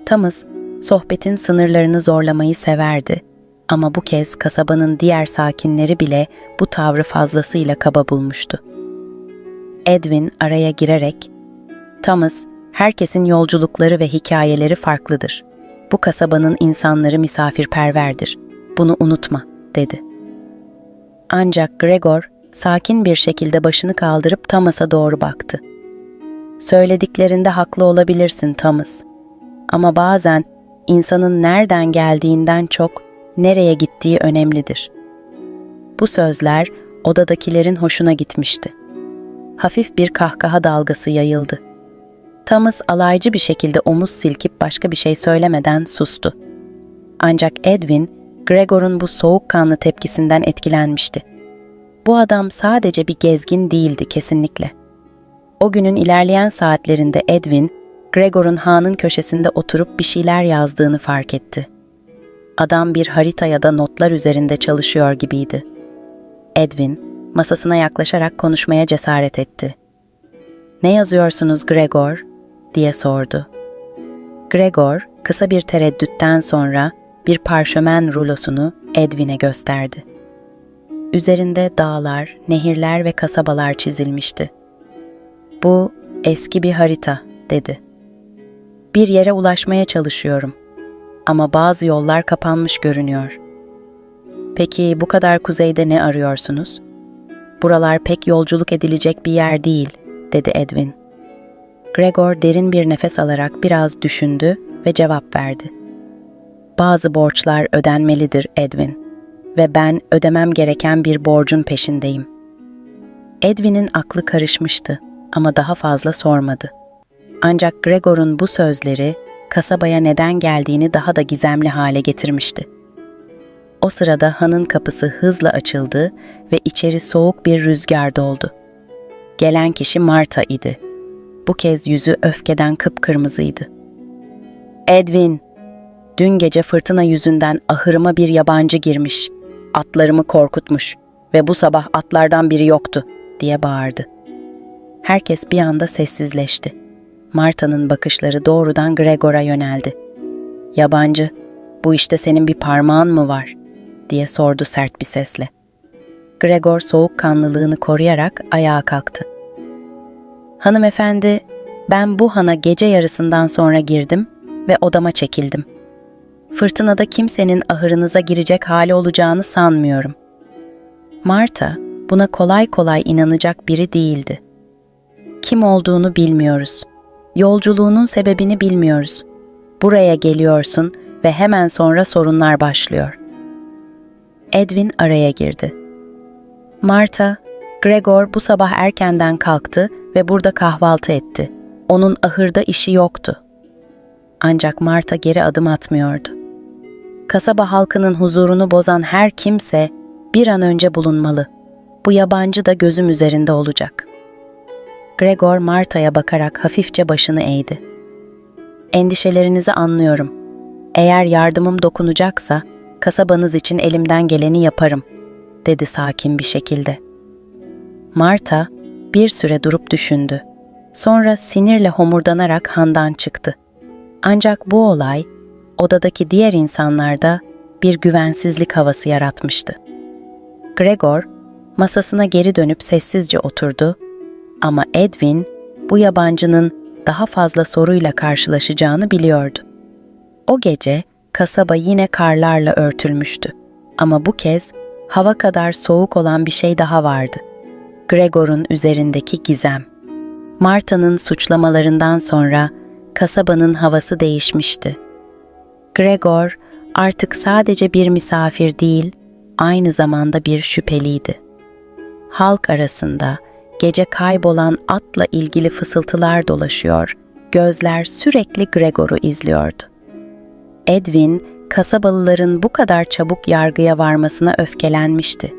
Thomas, sohbetin sınırlarını zorlamayı severdi ama bu kez kasabanın diğer sakinleri bile bu tavrı fazlasıyla kaba bulmuştu. Edwin araya girerek, "Thomas, herkesin yolculukları ve hikayeleri farklıdır. Bu kasabanın insanları misafirperverdir. Bunu unutma," dedi. Ancak Gregor, sakin bir şekilde başını kaldırıp Thomas'a doğru baktı. "Söylediklerinde haklı olabilirsin Thomas. Ama bazen insanın nereden geldiğinden çok nereye gittiği önemlidir." Bu sözler odadakilerin hoşuna gitmişti. Hafif bir kahkaha dalgası yayıldı. Thomas alaycı bir şekilde omuz silkip başka bir şey söylemeden sustu. Ancak Edwin, Gregor'un bu soğukkanlı tepkisinden etkilenmişti. Bu adam sadece bir gezgin değildi kesinlikle. O günün ilerleyen saatlerinde Edwin, Gregor'un Han'ın köşesinde oturup bir şeyler yazdığını fark etti. Adam bir harita ya da notlar üzerinde çalışıyor gibiydi. Edwin, masasına yaklaşarak konuşmaya cesaret etti. "Ne yazıyorsunuz Gregor?" diye sordu. Gregor, kısa bir tereddütten sonra bir parşömen rulosunu Edwin'e gösterdi. Üzerinde dağlar, nehirler ve kasabalar çizilmişti. "Bu eski bir harita," dedi. "Bir yere ulaşmaya çalışıyorum ama bazı yollar kapanmış görünüyor." "Peki bu kadar kuzeyde ne arıyorsunuz?" "Buralar pek yolculuk edilecek bir yer değil," dedi Edwin. Gregor derin bir nefes alarak biraz düşündü ve cevap verdi. "Bazı borçlar ödenmelidir Edwin ve ben ödemem gereken bir borcun peşindeyim." Edwin'in aklı karışmıştı ama daha fazla sormadı. Ancak Gregor'un bu sözleri kasabaya neden geldiğini daha da gizemli hale getirmişti. O sırada hanın kapısı hızla açıldı ve içeri soğuk bir rüzgar doldu. Gelen kişi Marta idi. Bu kez yüzü öfkeden kıpkırmızıydı. "Edwin, dün gece fırtına yüzünden ahırıma bir yabancı girmiş, atlarımı korkutmuş ve bu sabah atlardan biri yoktu," diye bağırdı. Herkes bir anda sessizleşti. Marta'nın bakışları doğrudan Gregor'a yöneldi. "Yabancı, bu işte senin bir parmağın mı var?" diye sordu sert bir sesle. Gregor soğukkanlılığını koruyarak ayağa kalktı. "Hanımefendi, ben bu hana gece yarısından sonra girdim ve odama çekildim. Fırtınada kimsenin ahırınıza girecek hali olacağını sanmıyorum." Marta buna kolay kolay inanacak biri değildi. "Kim olduğunu bilmiyoruz. Yolculuğunun sebebini bilmiyoruz. Buraya geliyorsun ve hemen sonra sorunlar başlıyor." Edwin araya girdi. "Marta, Gregor bu sabah erkenden kalktı ve burada kahvaltı etti. Onun ahırda işi yoktu." Ancak Marta geri adım atmıyordu. "Kasaba halkının huzurunu bozan her kimse bir an önce bulunmalı. Bu yabancı da gözüm üzerinde olacak." Gregor Marta'ya bakarak hafifçe başını eğdi. "Endişelerinizi anlıyorum. Eğer yardımım dokunacaksa kasabanız için elimden geleni yaparım," dedi sakin bir şekilde. Marta bir süre durup düşündü. Sonra sinirle homurdanarak handan çıktı. Ancak bu olay odadaki diğer insanlarda bir güvensizlik havası yaratmıştı. Gregor masasına geri dönüp sessizce oturdu ama Edwin bu yabancının daha fazla soruyla karşılaşacağını biliyordu. O gece kasaba yine karlarla örtülmüştü ama bu kez hava kadar soğuk olan bir şey daha vardı. Gregor'un üzerindeki gizem. Marta'nın suçlamalarından sonra kasabanın havası değişmişti. Gregor artık sadece bir misafir değil, aynı zamanda bir şüpheliydi. Halk arasında gece kaybolan atla ilgili fısıltılar dolaşıyor, gözler sürekli Gregor'u izliyordu. Edwin, kasabalıların bu kadar çabuk yargıya varmasına öfkelenmişti.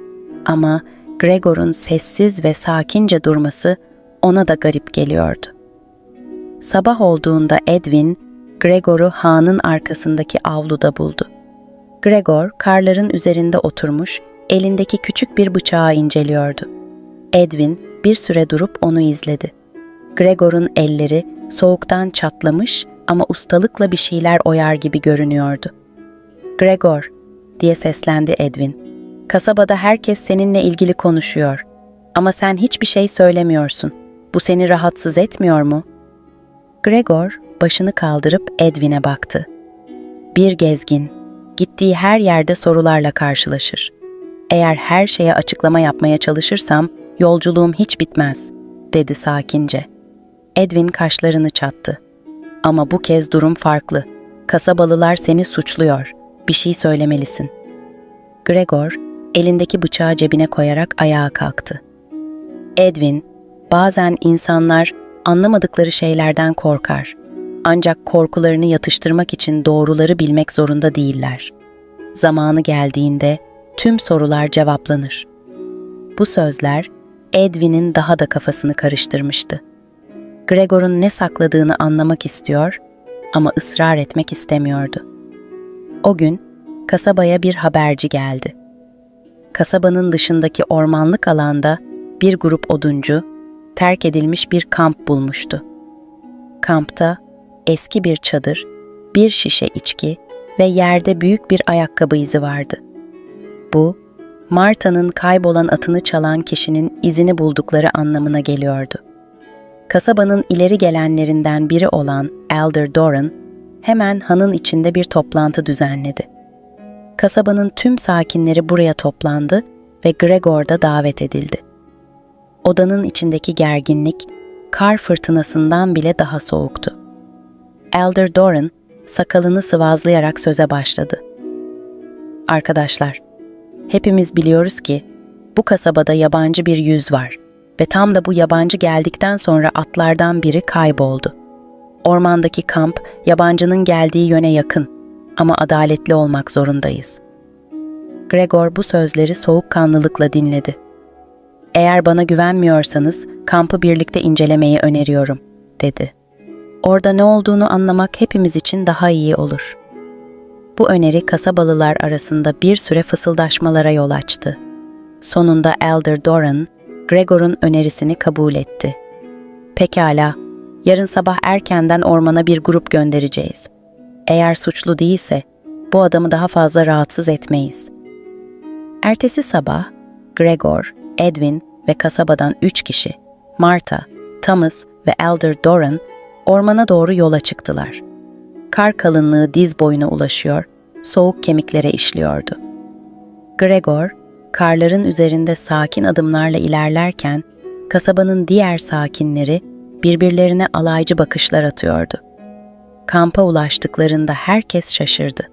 Ama Gregor'un sessiz ve sakince durması ona da garip geliyordu. Sabah olduğunda Edwin, Gregor'u hanın arkasındaki avluda buldu. Gregor, karların üzerinde oturmuş, elindeki küçük bir bıçağı inceliyordu. Edwin bir süre durup onu izledi. Gregor'un elleri soğuktan çatlamış ama ustalıkla bir şeyler oyar gibi görünüyordu. "Gregor," diye seslendi Edwin. "Kasabada herkes seninle ilgili konuşuyor. Ama sen hiçbir şey söylemiyorsun. Bu seni rahatsız etmiyor mu?" Gregor başını kaldırıp Edwin'e baktı. "Bir gezgin, gittiği her yerde sorularla karşılaşır. Eğer her şeye açıklama yapmaya çalışırsam yolculuğum hiç bitmez," dedi sakince. Edwin kaşlarını çattı. "Ama bu kez durum farklı. Kasabalılar seni suçluyor. Bir şey söylemelisin." Gregor elindeki bıçağı cebine koyarak ayağa kalktı. "Edwin, bazen insanlar anlamadıkları şeylerden korkar. Ancak korkularını yatıştırmak için doğruları bilmek zorunda değiller. Zamanı geldiğinde tüm sorular cevaplanır." Bu sözler Edwin'in daha da kafasını karıştırmıştı. Gregor'un ne sakladığını anlamak istiyor ama ısrar etmek istemiyordu. O gün kasabaya bir haberci geldi. Kasabanın dışındaki ormanlık alanda bir grup oduncu terk edilmiş bir kamp bulmuştu. Kampta eski bir çadır, bir şişe içki ve yerde büyük bir ayakkabı izi vardı. Bu, Marta'nın kaybolan atını çalan kişinin izini buldukları anlamına geliyordu. Kasabanın ileri gelenlerinden biri olan Elder Doran, hemen hanın içinde bir toplantı düzenledi. Kasabanın tüm sakinleri buraya toplandı ve Gregor da davet edildi. Odanın içindeki gerginlik, kar fırtınasından bile daha soğuktu. Elder Doran, sakalını sıvazlayarak söze başladı. "Arkadaşlar, hepimiz biliyoruz ki bu kasabada yabancı bir yüz var ve tam da bu yabancı geldikten sonra atlardan biri kayboldu. Ormandaki kamp yabancının geldiği yöne yakın ama adaletli olmak zorundayız." Gregor bu sözleri soğukkanlılıkla dinledi. "Eğer bana güvenmiyorsanız kampı birlikte incelemeyi öneriyorum," dedi. "Orada ne olduğunu anlamak hepimiz için daha iyi olur." Bu öneri kasabalılar arasında bir süre fısıldaşmalara yol açtı. Sonunda Elder Doran, Gregor'un önerisini kabul etti. "Pekala, yarın sabah erkenden ormana bir grup göndereceğiz. Eğer suçlu değilse, bu adamı daha fazla rahatsız etmeyiz." Ertesi sabah, Gregor, Edwin ve kasabadan 3 kişi, Martha, Thomas ve Elder Doran, ormana doğru yola çıktılar. Kar kalınlığı diz boyuna ulaşıyor, soğuk kemiklere işliyordu. Gregor, karların üzerinde sakin adımlarla ilerlerken, kasabanın diğer sakinleri birbirlerine alaycı bakışlar atıyordu. Kampa ulaştıklarında herkes şaşırdı.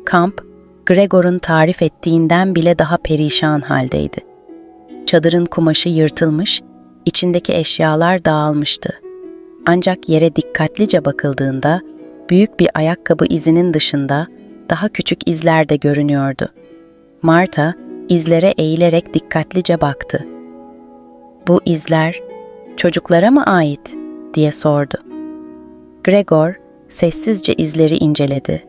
Kamp, Gregor'un tarif ettiğinden bile daha perişan haldeydi. Çadırın kumaşı yırtılmış, içindeki eşyalar dağılmıştı. Ancak yere dikkatlice bakıldığında, büyük bir ayakkabı izinin dışında daha küçük izler de görünüyordu. Martha, izlere eğilerek dikkatlice baktı. "Bu izler, çocuklara mı ait?" diye sordu. Gregor, sessizce izleri inceledi.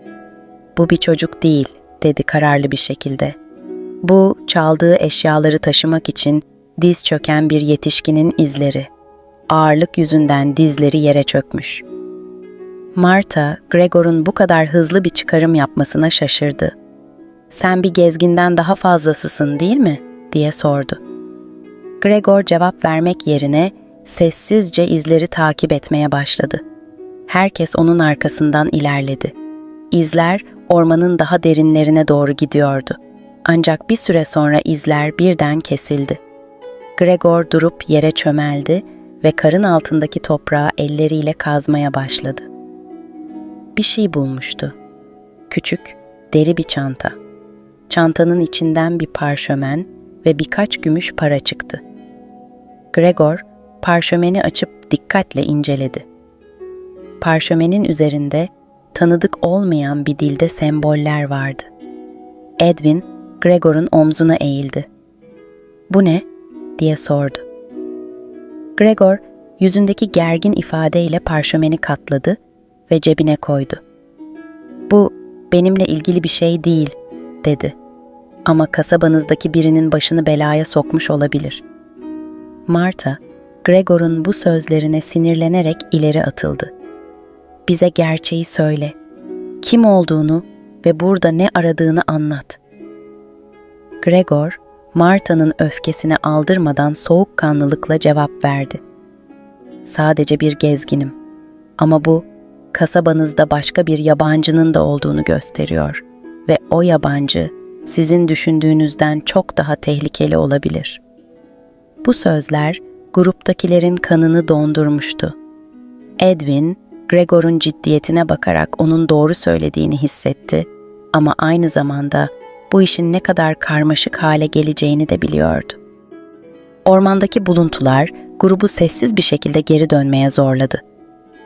"Bu bir çocuk değil," dedi kararlı bir şekilde. "Bu, çaldığı eşyaları taşımak için diz çöken bir yetişkinin izleri. Ağırlık yüzünden dizleri yere çökmüş." Martha, Gregor'un bu kadar hızlı bir çıkarım yapmasına şaşırdı. "Sen bir gezginden daha fazlasısın, değil mi?" diye sordu. Gregor cevap vermek yerine sessizce izleri takip etmeye başladı. Herkes onun arkasından ilerledi. İzler ormanın daha derinlerine doğru gidiyordu. Ancak bir süre sonra izler birden kesildi. Gregor durup yere çömeldi ve karın altındaki toprağı elleriyle kazmaya başladı. Bir şey bulmuştu. Küçük, deri bir çanta. Çantanın içinden bir parşömen ve birkaç gümüş para çıktı. Gregor, parşömeni açıp dikkatle inceledi. Parşömenin üzerinde tanıdık olmayan bir dilde semboller vardı. Edwin, Gregor'un omzuna eğildi. "Bu ne?" diye sordu. Gregor, yüzündeki gergin ifadeyle parşömeni katladı ve cebine koydu. "Bu, benimle ilgili bir şey değil," dedi. "Ama kasabanızdaki birinin başını belaya sokmuş olabilir." Martha, Gregor'un bu sözlerine sinirlenerek ileri atıldı. "Bize gerçeği söyle. Kim olduğunu ve burada ne aradığını anlat." Gregor, Martha'nın öfkesine aldırmadan soğukkanlılıkla cevap verdi. "Sadece bir gezginim. Ama bu, kasabanızda başka bir yabancının da olduğunu gösteriyor ve o yabancı sizin düşündüğünüzden çok daha tehlikeli olabilir." Bu sözler gruptakilerin kanını dondurmuştu. Edwin, Gregor'un ciddiyetine bakarak onun doğru söylediğini hissetti ama aynı zamanda bu işin ne kadar karmaşık hale geleceğini de biliyordu. Ormandaki buluntular grubu sessiz bir şekilde geri dönmeye zorladı.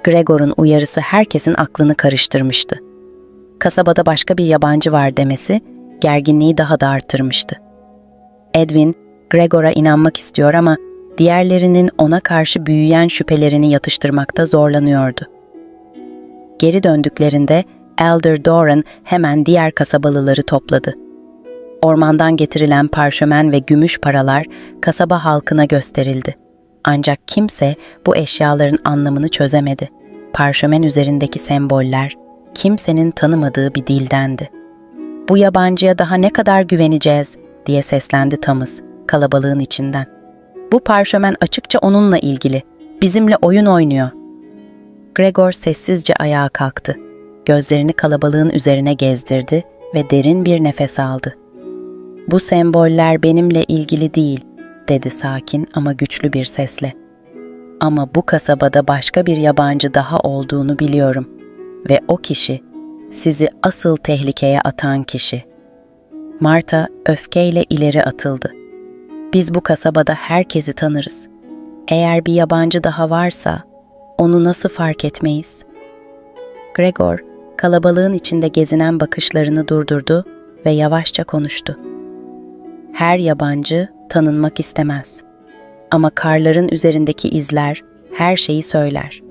Gregor'un uyarısı herkesin aklını karıştırmıştı. Kasabada başka bir yabancı var demesi gerginliği daha da artırmıştı. Edwin, Gregor'a inanmak istiyor ama diğerlerinin ona karşı büyüyen şüphelerini yatıştırmakta zorlanıyordu. Geri döndüklerinde Elder Doran hemen diğer kasabalıları topladı. Ormandan getirilen parşömen ve gümüş paralar kasaba halkına gösterildi. Ancak kimse bu eşyaların anlamını çözemedi. Parşömen üzerindeki semboller kimsenin tanımadığı bir dildendi. "Bu yabancıya daha ne kadar güveneceğiz?" diye seslendi Thomas kalabalığın içinden. "Bu parşömen açıkça onunla ilgili. Bizimle oyun oynuyor." Gregor sessizce ayağa kalktı. Gözlerini kalabalığın üzerine gezdirdi ve derin bir nefes aldı. "Bu semboller benimle ilgili değil," dedi sakin ama güçlü bir sesle. "Ama bu kasabada başka bir yabancı daha olduğunu biliyorum ve o kişi, sizi asıl tehlikeye atan kişi." Martha öfkeyle ileri atıldı. "Biz bu kasabada herkesi tanırız. Eğer bir yabancı daha varsa, onu nasıl fark etmeyiz?" Gregor, kalabalığın içinde gezinen bakışlarını durdurdu ve yavaşça konuştu. Her yabancı tanınmak istemez. Ama karların üzerindeki izler her şeyi söyler.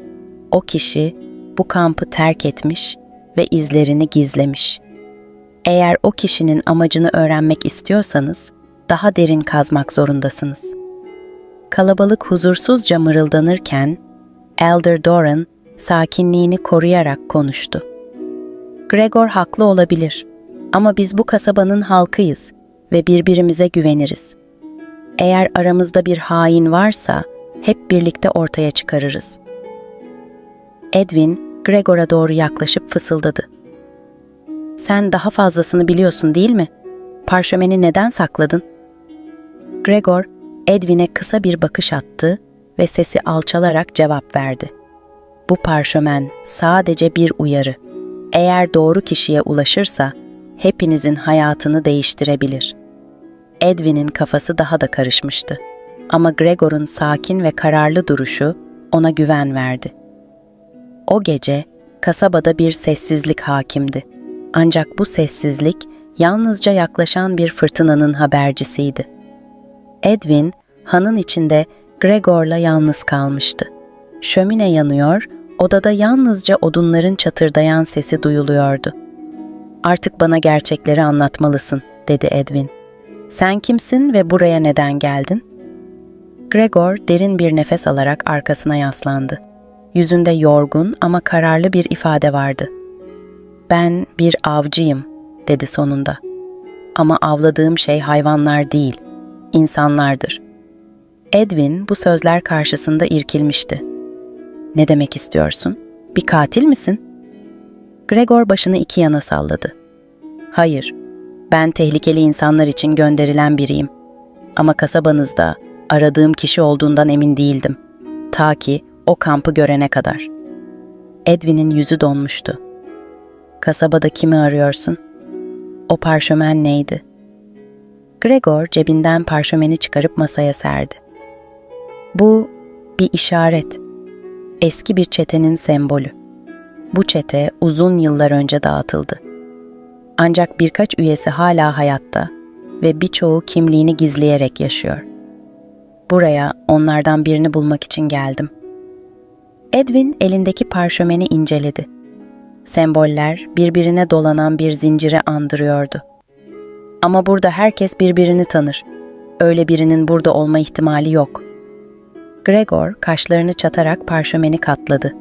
O kişi bu kampı terk etmiş ve izlerini gizlemiş. Eğer o kişinin amacını öğrenmek istiyorsanız, daha derin kazmak zorundasınız. Kalabalık huzursuzca mırıldanırken, Elder Doran sakinliğini koruyarak konuştu. Gregor haklı olabilir ama biz bu kasabanın halkıyız ve birbirimize güveniriz. Eğer aramızda bir hain varsa hep birlikte ortaya çıkarırız. Edwin, Gregor'a doğru yaklaşıp fısıldadı. Sen daha fazlasını biliyorsun değil mi? Parşömeni neden sakladın? Gregor, Edwin'e kısa bir bakış attı ve sesi alçalarak cevap verdi. Bu parşömen sadece bir uyarı. Eğer doğru kişiye ulaşırsa hepinizin hayatını değiştirebilir. Edwin'in kafası daha da karışmıştı. Ama Gregor'un sakin ve kararlı duruşu ona güven verdi. O gece kasabada bir sessizlik hakimdi. Ancak bu sessizlik yalnızca yaklaşan bir fırtınanın habercisiydi. Edwin, hanın içinde Gregor'la yalnız kalmıştı. Şömine yanıyor, odada yalnızca odunların çatırdayan sesi duyuluyordu. "Artık bana gerçekleri anlatmalısın," dedi Edwin. "Sen kimsin ve buraya neden geldin?" Gregor derin bir nefes alarak arkasına yaslandı. Yüzünde yorgun ama kararlı bir ifade vardı. "Ben bir avcıyım," dedi sonunda. "Ama avladığım şey hayvanlar değil, insanlardır." Edwin bu sözler karşısında irkilmişti. "Ne demek istiyorsun? Bir katil misin?" Gregor başını iki yana salladı. "Hayır, ben tehlikeli insanlar için gönderilen biriyim. Ama kasabanızda aradığım kişi olduğundan emin değildim. Ta ki o kampı görene kadar." Edwin'in yüzü donmuştu. "Kasabada kimi arıyorsun? O parşömen neydi?" Gregor cebinden parşömeni çıkarıp masaya serdi. "Bu bir işaret. Eski bir çetenin sembolü. Bu çete uzun yıllar önce dağıtıldı. Ancak birkaç üyesi hala hayatta ve birçoğu kimliğini gizleyerek yaşıyor. Buraya onlardan birini bulmak için geldim." Edwin elindeki parşömeni inceledi. Semboller birbirine dolanan bir zinciri andırıyordu. "Ama burada herkes birbirini tanır. Öyle birinin burada olma ihtimali yok." Gregor kaşlarını çatarak parşömeni katladı.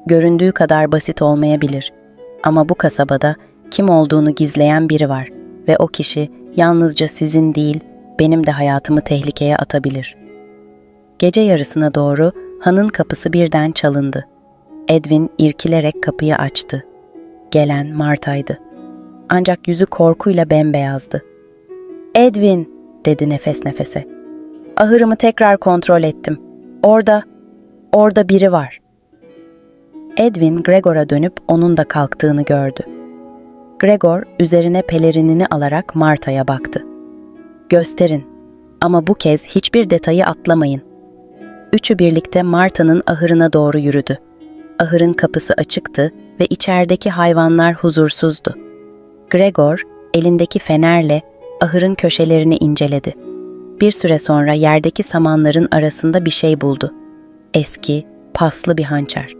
"Göründüğü kadar basit olmayabilir. Ama bu kasabada kim olduğunu gizleyen biri var ve o kişi yalnızca sizin değil, benim de hayatımı tehlikeye atabilir." Gece yarısına doğru hanın kapısı birden çalındı. Edwin irkilerek kapıyı açtı. Gelen Marta'ydı. Ancak yüzü korkuyla bembeyazdı. "Edwin," dedi nefes nefese. "Ahırımı tekrar kontrol ettim. Orada biri var." Edwin Gregor'a dönüp onun da kalktığını gördü. Gregor üzerine pelerinini alarak Marta'ya baktı. "Gösterin ama bu kez hiçbir detayı atlamayın." Üçü birlikte Marta'nın ahırına doğru yürüdü. Ahırın kapısı açıktı ve içerideki hayvanlar huzursuzdu. Gregor elindeki fenerle ahırın köşelerini inceledi. Bir süre sonra yerdeki samanların arasında bir şey buldu. Eski, paslı bir hançer.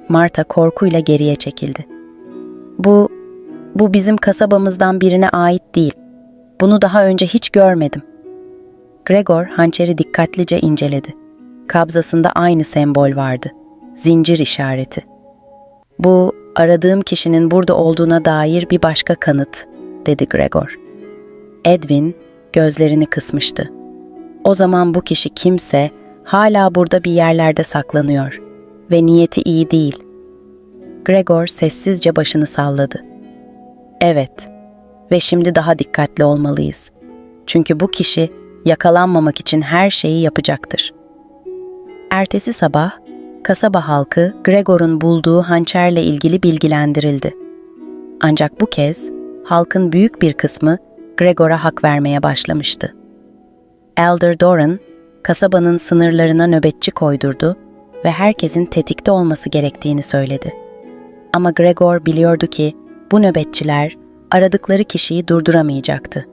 Marta korkuyla geriye çekildi. Bu bizim kasabamızdan birine ait değil. Bunu daha önce hiç görmedim." Gregor hançeri dikkatlice inceledi. Kabzasında aynı sembol vardı. Zincir işareti. "Bu aradığım kişinin burada olduğuna dair bir başka kanıt," dedi Gregor. Edwin gözlerini kısmıştı. "O zaman bu kişi kimse hala burada bir yerlerde saklanıyor ve niyeti iyi değil." Gregor sessizce başını salladı. "Evet ve şimdi daha dikkatli olmalıyız. Çünkü bu kişi yakalanmamak için her şeyi yapacaktır." Ertesi sabah kasaba halkı Gregor'un bulduğu hançerle ilgili bilgilendirildi. Ancak bu kez halkın büyük bir kısmı Gregor'a hak vermeye başlamıştı. Elder Doran, kasabanın sınırlarına nöbetçi koydurdu ve herkesin tetikte olması gerektiğini söyledi. Ama Gregor biliyordu ki bu nöbetçiler aradıkları kişiyi durduramayacaktı.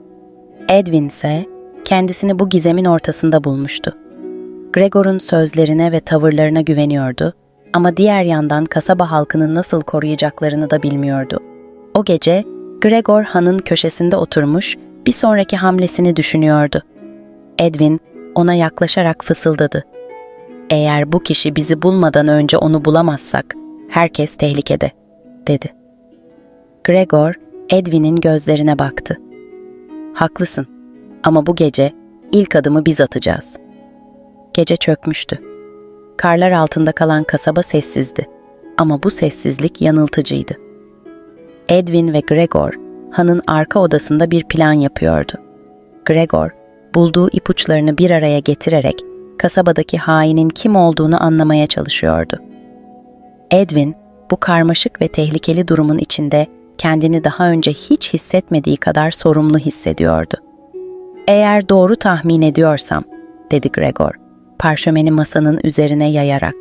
Edwin ise kendisini bu gizemin ortasında bulmuştu. Gregor'un sözlerine ve tavırlarına güveniyordu ama diğer yandan kasaba halkını nasıl koruyacaklarını da bilmiyordu. O gece Gregor hanın köşesinde oturmuş bir sonraki hamlesini düşünüyordu. Edwin ona yaklaşarak fısıldadı. "Eğer bu kişi bizi bulmadan önce onu bulamazsak herkes tehlikede," dedi. Gregor Edwin'in gözlerine baktı. "Haklısın ama bu gece ilk adımı biz atacağız." Gece çökmüştü. Karlar altında kalan kasaba sessizdi ama bu sessizlik yanıltıcıydı. Edwin ve Gregor hanın arka odasında bir plan yapıyordu. Gregor bulduğu ipuçlarını bir araya getirerek kasabadaki hainin kim olduğunu anlamaya çalışıyordu. Edwin bu karmaşık ve tehlikeli durumun içinde kendini daha önce hiç hissetmediği kadar sorumlu hissediyordu. "Eğer doğru tahmin ediyorsam," dedi Gregor, parşömeni masanın üzerine yayarak,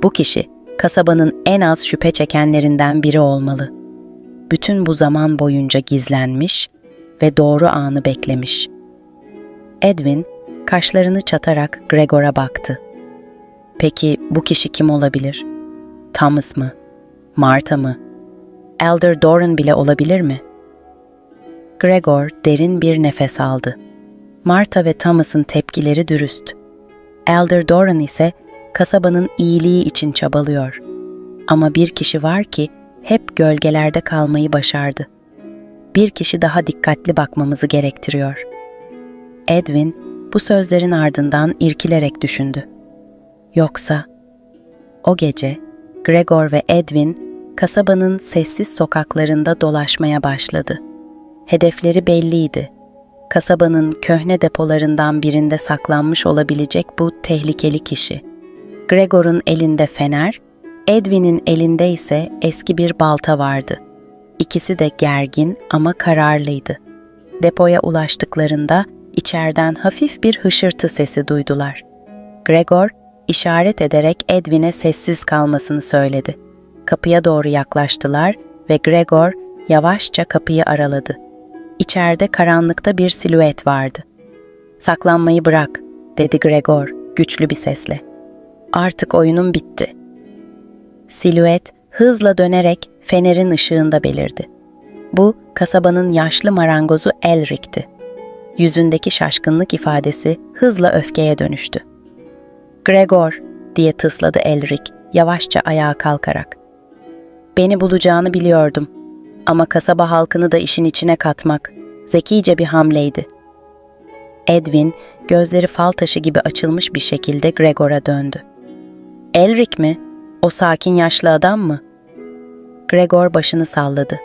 "bu kişi kasabanın en az şüphe çekenlerinden biri olmalı. Bütün bu zaman boyunca gizlenmiş ve doğru anı beklemiş." Edwin kaşlarını çatarak Gregor'a baktı. "Peki bu kişi kim olabilir? Thomas mı? Martha mı? Elder Doran bile olabilir mi?" Gregor derin bir nefes aldı. Martha ve Thomas'ın tepkileri dürüst. Elder Doran ise kasabanın iyiliği için çabalıyor. Ama bir kişi var ki hep gölgelerde kalmayı başardı. Bir kişi daha dikkatli bakmamızı gerektiriyor. Edwin bu sözlerin ardından irkilerek düşündü. Yoksa o gece Gregor ve Edwin kasabanın sessiz sokaklarında dolaşmaya başladı. Hedefleri belliydi. Kasabanın köhne depolarından birinde saklanmış olabilecek bu tehlikeli kişi. Gregor'un elinde fener, Edwin'in elinde ise eski bir balta vardı. İkisi de gergin ama kararlıydı. Depoya ulaştıklarında içeriden hafif bir hışırtı sesi duydular. Gregor işaret ederek Edwin'e sessiz kalmasını söyledi. Kapıya doğru yaklaştılar ve Gregor yavaşça kapıyı araladı. İçeride karanlıkta bir silüet vardı. "Saklanmayı bırak," dedi Gregor güçlü bir sesle. "Artık oyunun bitti." Silüet hızla dönerek fenerin ışığında belirdi. Bu kasabanın yaşlı marangozu Elric'ti. Yüzündeki şaşkınlık ifadesi hızla öfkeye dönüştü. "Gregor," diye tısladı Elric yavaşça ayağa kalkarak. "Beni bulacağını biliyordum ama kasaba halkını da işin içine katmak zekice bir hamleydi." Edwin gözleri fal taşı gibi açılmış bir şekilde Gregor'a döndü. "Elric mi? O sakin yaşlı adam mı?" Gregor başını salladı.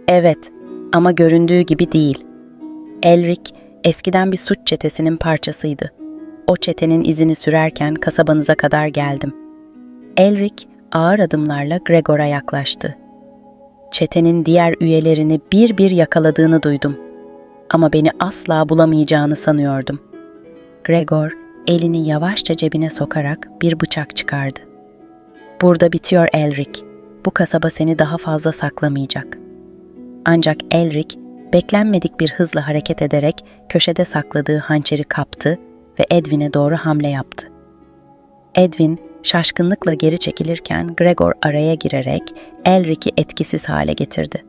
"Evet ama göründüğü gibi değil. Elric eskiden bir suç çetesinin parçasıydı. O çetenin izini sürerken kasabanıza kadar geldim." Elric ağır adımlarla Gregor'a yaklaştı. "Çetenin diğer üyelerini bir bir yakaladığını duydum. Ama beni asla bulamayacağını sanıyordum." Gregor elini yavaşça cebine sokarak bir bıçak çıkardı. "Burada bitiyor Elric. Bu kasaba seni daha fazla saklamayacak." Ancak Elric beklenmedik bir hızla hareket ederek köşede sakladığı hançeri kaptı ve Edwin'e doğru hamle yaptı. Edwin şaşkınlıkla geri çekilirken Gregor araya girerek Elric'i etkisiz hale getirdi.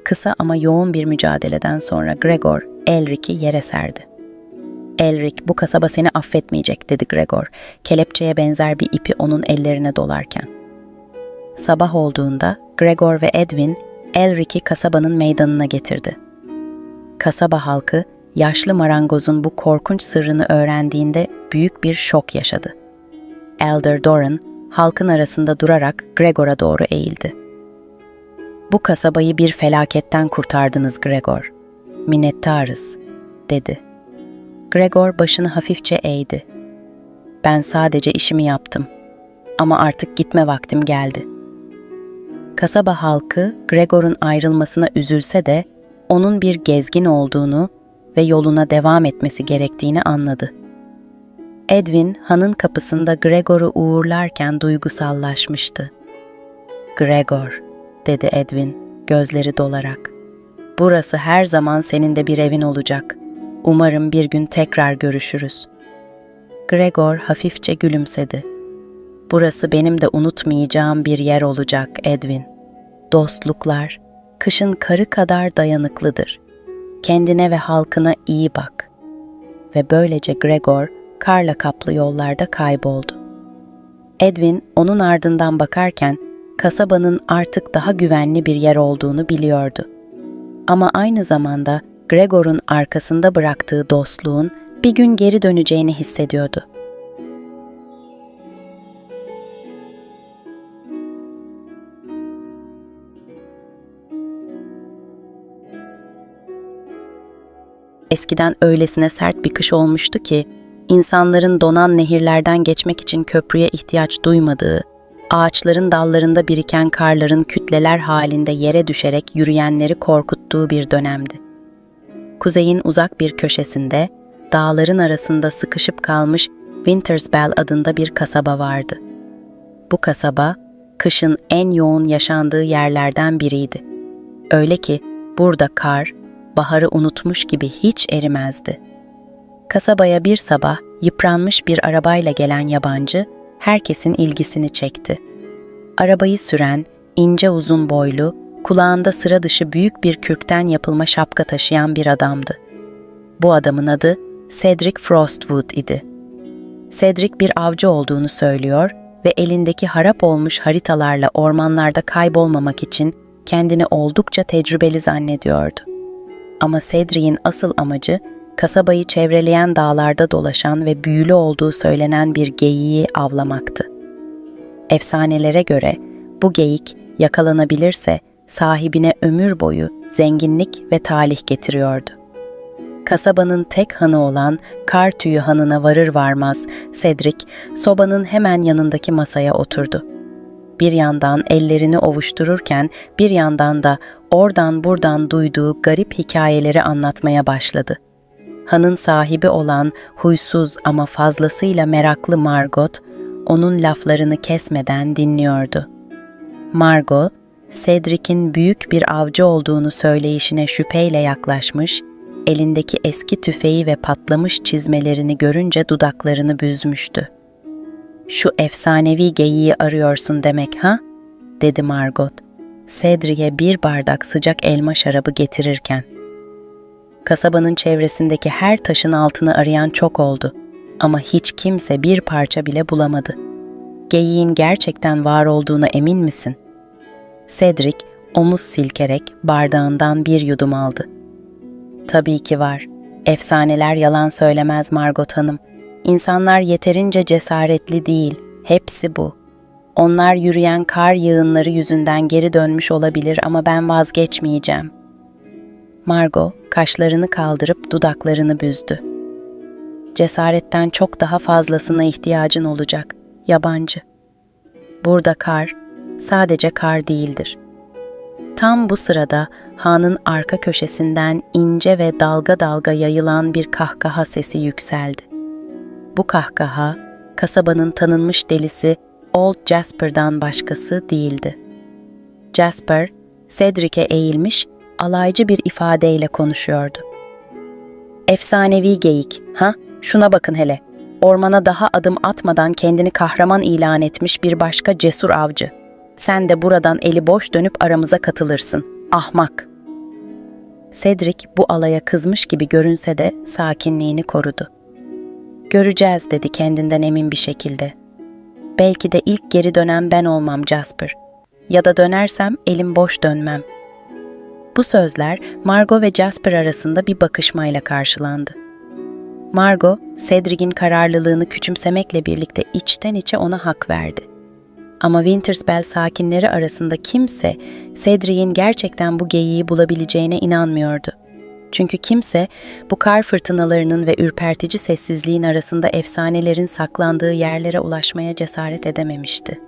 Kısa ama yoğun bir mücadeleden sonra Gregor Elric'i yere serdi. "Elric, bu kasaba seni affetmeyecek," dedi Gregor, kelepçeye benzer bir ipi onun ellerine dolarken. Sabah olduğunda Gregor ve Edwin Elric'i kasabanın meydanına getirdi. Kasaba halkı yaşlı marangozun bu korkunç sırrını öğrendiğinde büyük bir şok yaşadı. Elder Doran halkın arasında durarak Gregor'a doğru eğildi. "Bu kasabayı bir felaketten kurtardınız Gregor. Minnettarız," dedi. Gregor başını hafifçe eğdi. "Ben sadece işimi yaptım. Ama artık gitme vaktim geldi." Kasaba halkı Gregor'un ayrılmasına üzülse de onun bir gezgin olduğunu ve yoluna devam etmesi gerektiğini anladı. Edwin hanın kapısında Gregor'u uğurlarken duygusallaşmıştı. "Gregor," dedi Edwin gözleri dolarak. Burası her zaman senin de bir evin olacak. Umarım bir gün tekrar görüşürüz. Gregor hafifçe gülümsedi. Burası benim de unutmayacağım bir yer olacak, Edwin. Dostluklar, kışın karı kadar dayanıklıdır. Kendine ve halkına iyi bak. Ve böylece Gregor, karla kaplı yollarda kayboldu. Edwin onun ardından bakarken, kasabanın artık daha güvenli bir yer olduğunu biliyordu. Ama aynı zamanda Gregor'un arkasında bıraktığı dostluğun bir gün geri döneceğini hissediyordu. Eskiden öylesine sert bir kış olmuştu ki, insanların donan nehirlerden geçmek için köprüye ihtiyaç duymadığı, ağaçların dallarında biriken karların kütleler halinde yere düşerek yürüyenleri korkuttuğu bir dönemdi. Kuzeyin uzak bir köşesinde, dağların arasında sıkışıp kalmış Wintersbell adında bir kasaba vardı. Bu kasaba, kışın en yoğun yaşandığı yerlerden biriydi. Öyle ki burada kar, baharı unutmuş gibi hiç erimezdi. Kasabaya bir sabah yıpranmış bir arabayla gelen yabancı, herkesin ilgisini çekti. Arabayı süren, ince uzun boylu, kulağında sıra dışı büyük bir kürkten yapılma şapka taşıyan bir adamdı. Bu adamın adı Cedric Frostwood idi. Cedric bir avcı olduğunu söylüyor ve elindeki harap olmuş haritalarla ormanlarda kaybolmamak için kendini oldukça tecrübeli zannediyordu. Ama Cedric'in asıl amacı, kasabayı çevreleyen dağlarda dolaşan ve büyülü olduğu söylenen bir geyiği avlamaktı. Efsanelere göre bu geyik yakalanabilirse sahibine ömür boyu zenginlik ve talih getiriyordu. Kasabanın tek hanı olan Kartüyü Hanı'na varır varmaz Cedric sobanın hemen yanındaki masaya oturdu. Bir yandan ellerini ovuştururken bir yandan da oradan buradan duyduğu garip hikayeleri anlatmaya başladı. Hanın sahibi olan huysuz ama fazlasıyla meraklı Margot, onun laflarını kesmeden dinliyordu. Margot, Cedric'in büyük bir avcı olduğunu söyleyişine şüpheyle yaklaşmış, elindeki eski tüfeği ve patlamış çizmelerini görünce dudaklarını büzmüştü. "Şu efsanevi geyiği arıyorsun demek ha?" dedi Margot, Cedric'e bir bardak sıcak elma şarabı getirirken. Kasabanın çevresindeki her taşın altını arayan çok oldu ama hiç kimse bir parça bile bulamadı. "Geyiğin gerçekten var olduğuna emin misin?" Cedric omuz silkerek bardağından bir yudum aldı. "Tabii ki var. Efsaneler yalan söylemez Margot Hanım. İnsanlar yeterince cesaretli değil, hepsi bu. Onlar yürüyen kar yığınları yüzünden geri dönmüş olabilir ama ben vazgeçmeyeceğim." Margot kaşlarını kaldırıp dudaklarını büzdü. "Cesaretten çok daha fazlasına ihtiyacın olacak, yabancı. Burada kar, sadece kar değildir." Tam bu sırada hanın arka köşesinden ince ve dalga dalga yayılan bir kahkaha sesi yükseldi. Bu kahkaha, kasabanın tanınmış delisi Old Jasper'dan başkası değildi. Jasper, Cedric'e eğilmiş, alaycı bir ifadeyle konuşuyordu. "Efsanevi geyik, ha? Şuna bakın hele. Ormana daha adım atmadan kendini kahraman ilan etmiş bir başka cesur avcı. Sen de buradan eli boş dönüp aramıza katılırsın. Ahmak." Cedric bu alaya kızmış gibi görünse de sakinliğini korudu. "Göreceğiz," dedi kendinden emin bir şekilde. "Belki de ilk geri dönen ben olmam Jasper. Ya da dönersem elim boş dönmem." Bu sözler Margot ve Jasper arasında bir bakışmayla karşılandı. Margot, Cedric'in kararlılığını küçümsemekle birlikte içten içe ona hak verdi. Ama Wintersbell sakinleri arasında kimse Cedric'in gerçekten bu geyiği bulabileceğine inanmıyordu. Çünkü kimse bu kar fırtınalarının ve ürpertici sessizliğin arasında efsanelerin saklandığı yerlere ulaşmaya cesaret edememişti.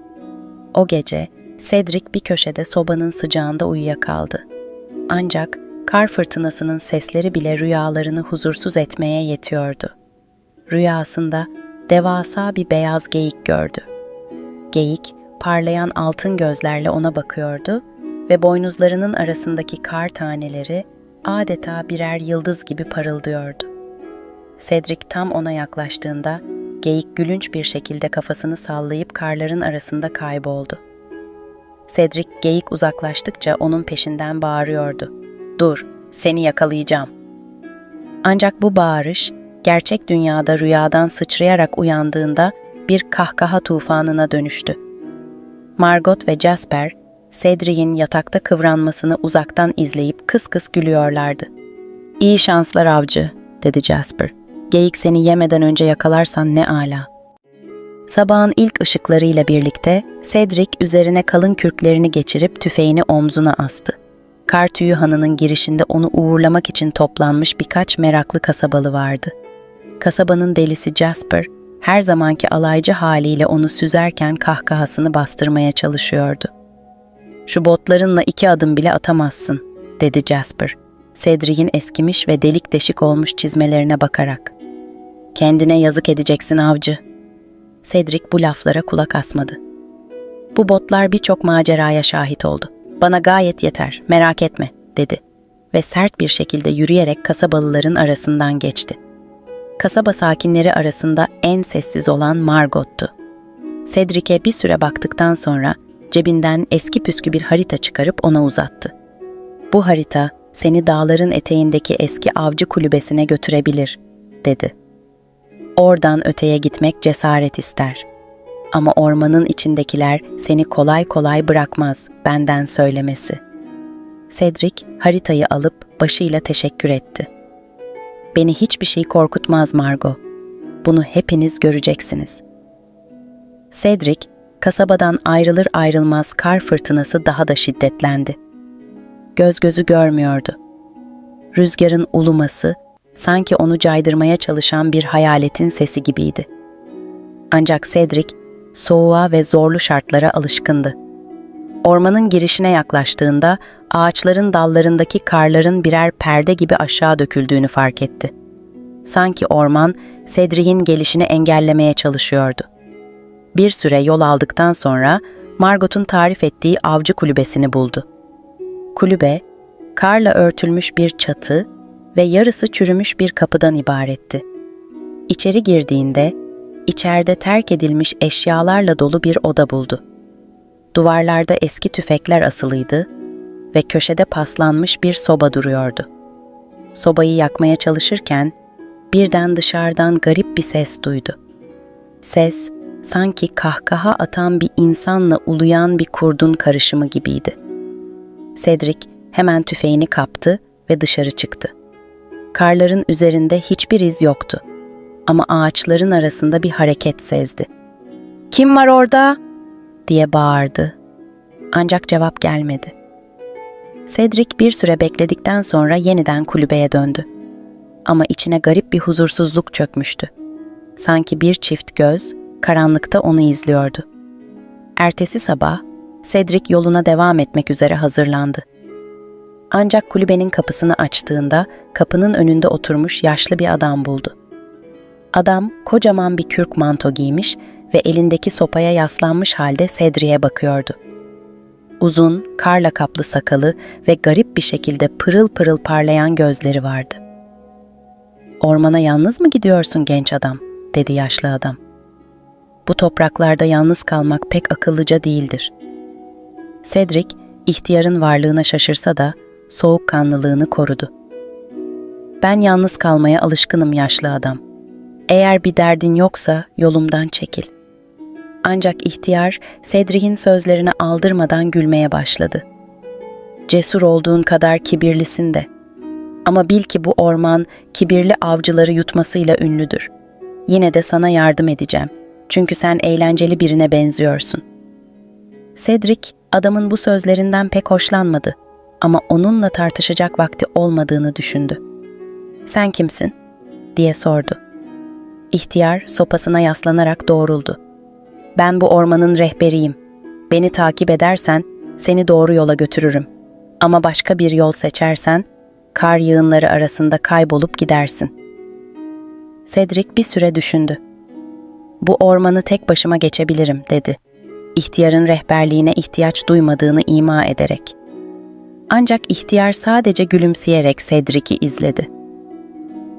O gece Cedric bir köşede sobanın sıcağında uyuyakaldı. Ancak kar fırtınasının sesleri bile rüyalarını huzursuz etmeye yetiyordu. Rüyasında devasa bir beyaz geyik gördü. Geyik, parlayan altın gözlerle ona bakıyordu ve boynuzlarının arasındaki kar taneleri adeta birer yıldız gibi parıldıyordu. Cedric tam ona yaklaştığında geyik gülünç bir şekilde kafasını sallayıp karların arasında kayboldu. Cedric geyik uzaklaştıkça onun peşinden bağırıyordu. "Dur, seni yakalayacağım." Ancak bu bağırış gerçek dünyada rüyadan sıçrayarak uyandığında bir kahkaha tufanına dönüştü. Margot ve Jasper, Cedric'in yatakta kıvranmasını uzaktan izleyip kıs kıs gülüyorlardı. "İyi şanslar avcı," dedi Jasper. "Geyik seni yemeden önce yakalarsan ne âlâ." Sabahın ilk ışıklarıyla birlikte Cedric üzerine kalın kürklerini geçirip tüfeğini omzuna astı. Kar tüyü hanının girişinde onu uğurlamak için toplanmış birkaç meraklı kasabalı vardı. Kasabanın delisi Jasper, her zamanki alaycı haliyle onu süzerken kahkahasını bastırmaya çalışıyordu. "Şu botlarınla 2 adım bile atamazsın," dedi Jasper, Cedric'in eskimiş ve delik deşik olmuş çizmelerine bakarak. "Kendine yazık edeceksin avcı." Cedric bu laflara kulak asmadı. "Bu botlar birçok maceraya şahit oldu. Bana gayet yeter, merak etme," dedi ve sert bir şekilde yürüyerek kasabalıların arasından geçti. Kasaba sakinleri arasında en sessiz olan Margot'tu. Cedric'e bir süre baktıktan sonra cebinden eski püskü bir harita çıkarıp ona uzattı. "Bu harita seni dağların eteğindeki eski avcı kulübesine götürebilir," dedi. "Oradan öteye gitmek cesaret ister. Ama ormanın içindekiler seni kolay kolay bırakmaz, benden söylemesi." Cedric haritayı alıp başıyla teşekkür etti. "Beni hiçbir şey korkutmaz Margot. Bunu hepiniz göreceksiniz." Cedric, kasabadan ayrılır ayrılmaz kar fırtınası daha da şiddetlendi. Göz gözü görmüyordu. Rüzgarın uluması, sanki onu caydırmaya çalışan bir hayaletin sesi gibiydi. Ancak Cedric, soğuğa ve zorlu şartlara alışkındı. Ormanın girişine yaklaştığında, ağaçların dallarındaki karların birer perde gibi aşağı döküldüğünü fark etti. Sanki orman, Cedric'in gelişini engellemeye çalışıyordu. Bir süre yol aldıktan sonra, Margot'un tarif ettiği avcı kulübesini buldu. Kulübe, karla örtülmüş bir çatı ve yarısı çürümüş bir kapıdan ibaretti. İçeri girdiğinde, içeride terk edilmiş eşyalarla dolu bir oda buldu. Duvarlarda eski tüfekler asılıydı ve köşede paslanmış bir soba duruyordu. Sobayı yakmaya çalışırken birden dışarıdan garip bir ses duydu. Ses, sanki kahkaha atan bir insanla uluyan bir kurdun karışımı gibiydi. Cedric hemen tüfeğini kaptı ve dışarı çıktı. Karların üzerinde hiçbir iz yoktu ama ağaçların arasında bir hareket sezdi. "Kim var orada?" diye bağırdı. Ancak cevap gelmedi. Cedric bir süre bekledikten sonra yeniden kulübeye döndü. Ama içine garip bir huzursuzluk çökmüştü. Sanki bir çift göz karanlıkta onu izliyordu. Ertesi sabah Cedric yoluna devam etmek üzere hazırlandı. Ancak kulübenin kapısını açtığında kapının önünde oturmuş yaşlı bir adam buldu. Adam kocaman bir kürk manto giymiş ve elindeki sopaya yaslanmış halde Cedric'e bakıyordu. Uzun, karla kaplı sakalı ve garip bir şekilde pırıl pırıl parlayan gözleri vardı. "Ormana yalnız mı gidiyorsun genç adam?" dedi yaşlı adam. "Bu topraklarda yalnız kalmak pek akıllıca değildir." Cedric, ihtiyarın varlığına şaşırsa da soğukkanlılığını korudu. "Ben yalnız kalmaya alışkınım yaşlı adam. Eğer bir derdin yoksa yolumdan çekil." Ancak ihtiyar Cedric'in sözlerine aldırmadan gülmeye başladı. "Cesur olduğun kadar kibirlisin de. Ama bil ki bu orman kibirli avcıları yutmasıyla ünlüdür. Yine de sana yardım edeceğim. Çünkü sen eğlenceli birine benziyorsun." Cedric, adamın bu sözlerinden pek hoşlanmadı ama onunla tartışacak vakti olmadığını düşündü. "Sen kimsin?" diye sordu. İhtiyar sopasına yaslanarak doğruldu. "Ben bu ormanın rehberiyim. Beni takip edersen seni doğru yola götürürüm. Ama başka bir yol seçersen kar yığınları arasında kaybolup gidersin." Cedric bir süre düşündü. "Bu ormanı tek başıma geçebilirim," dedi. İhtiyarın rehberliğine ihtiyaç duymadığını ima ederek. Ancak ihtiyar sadece gülümseyerek Cedric'i izledi.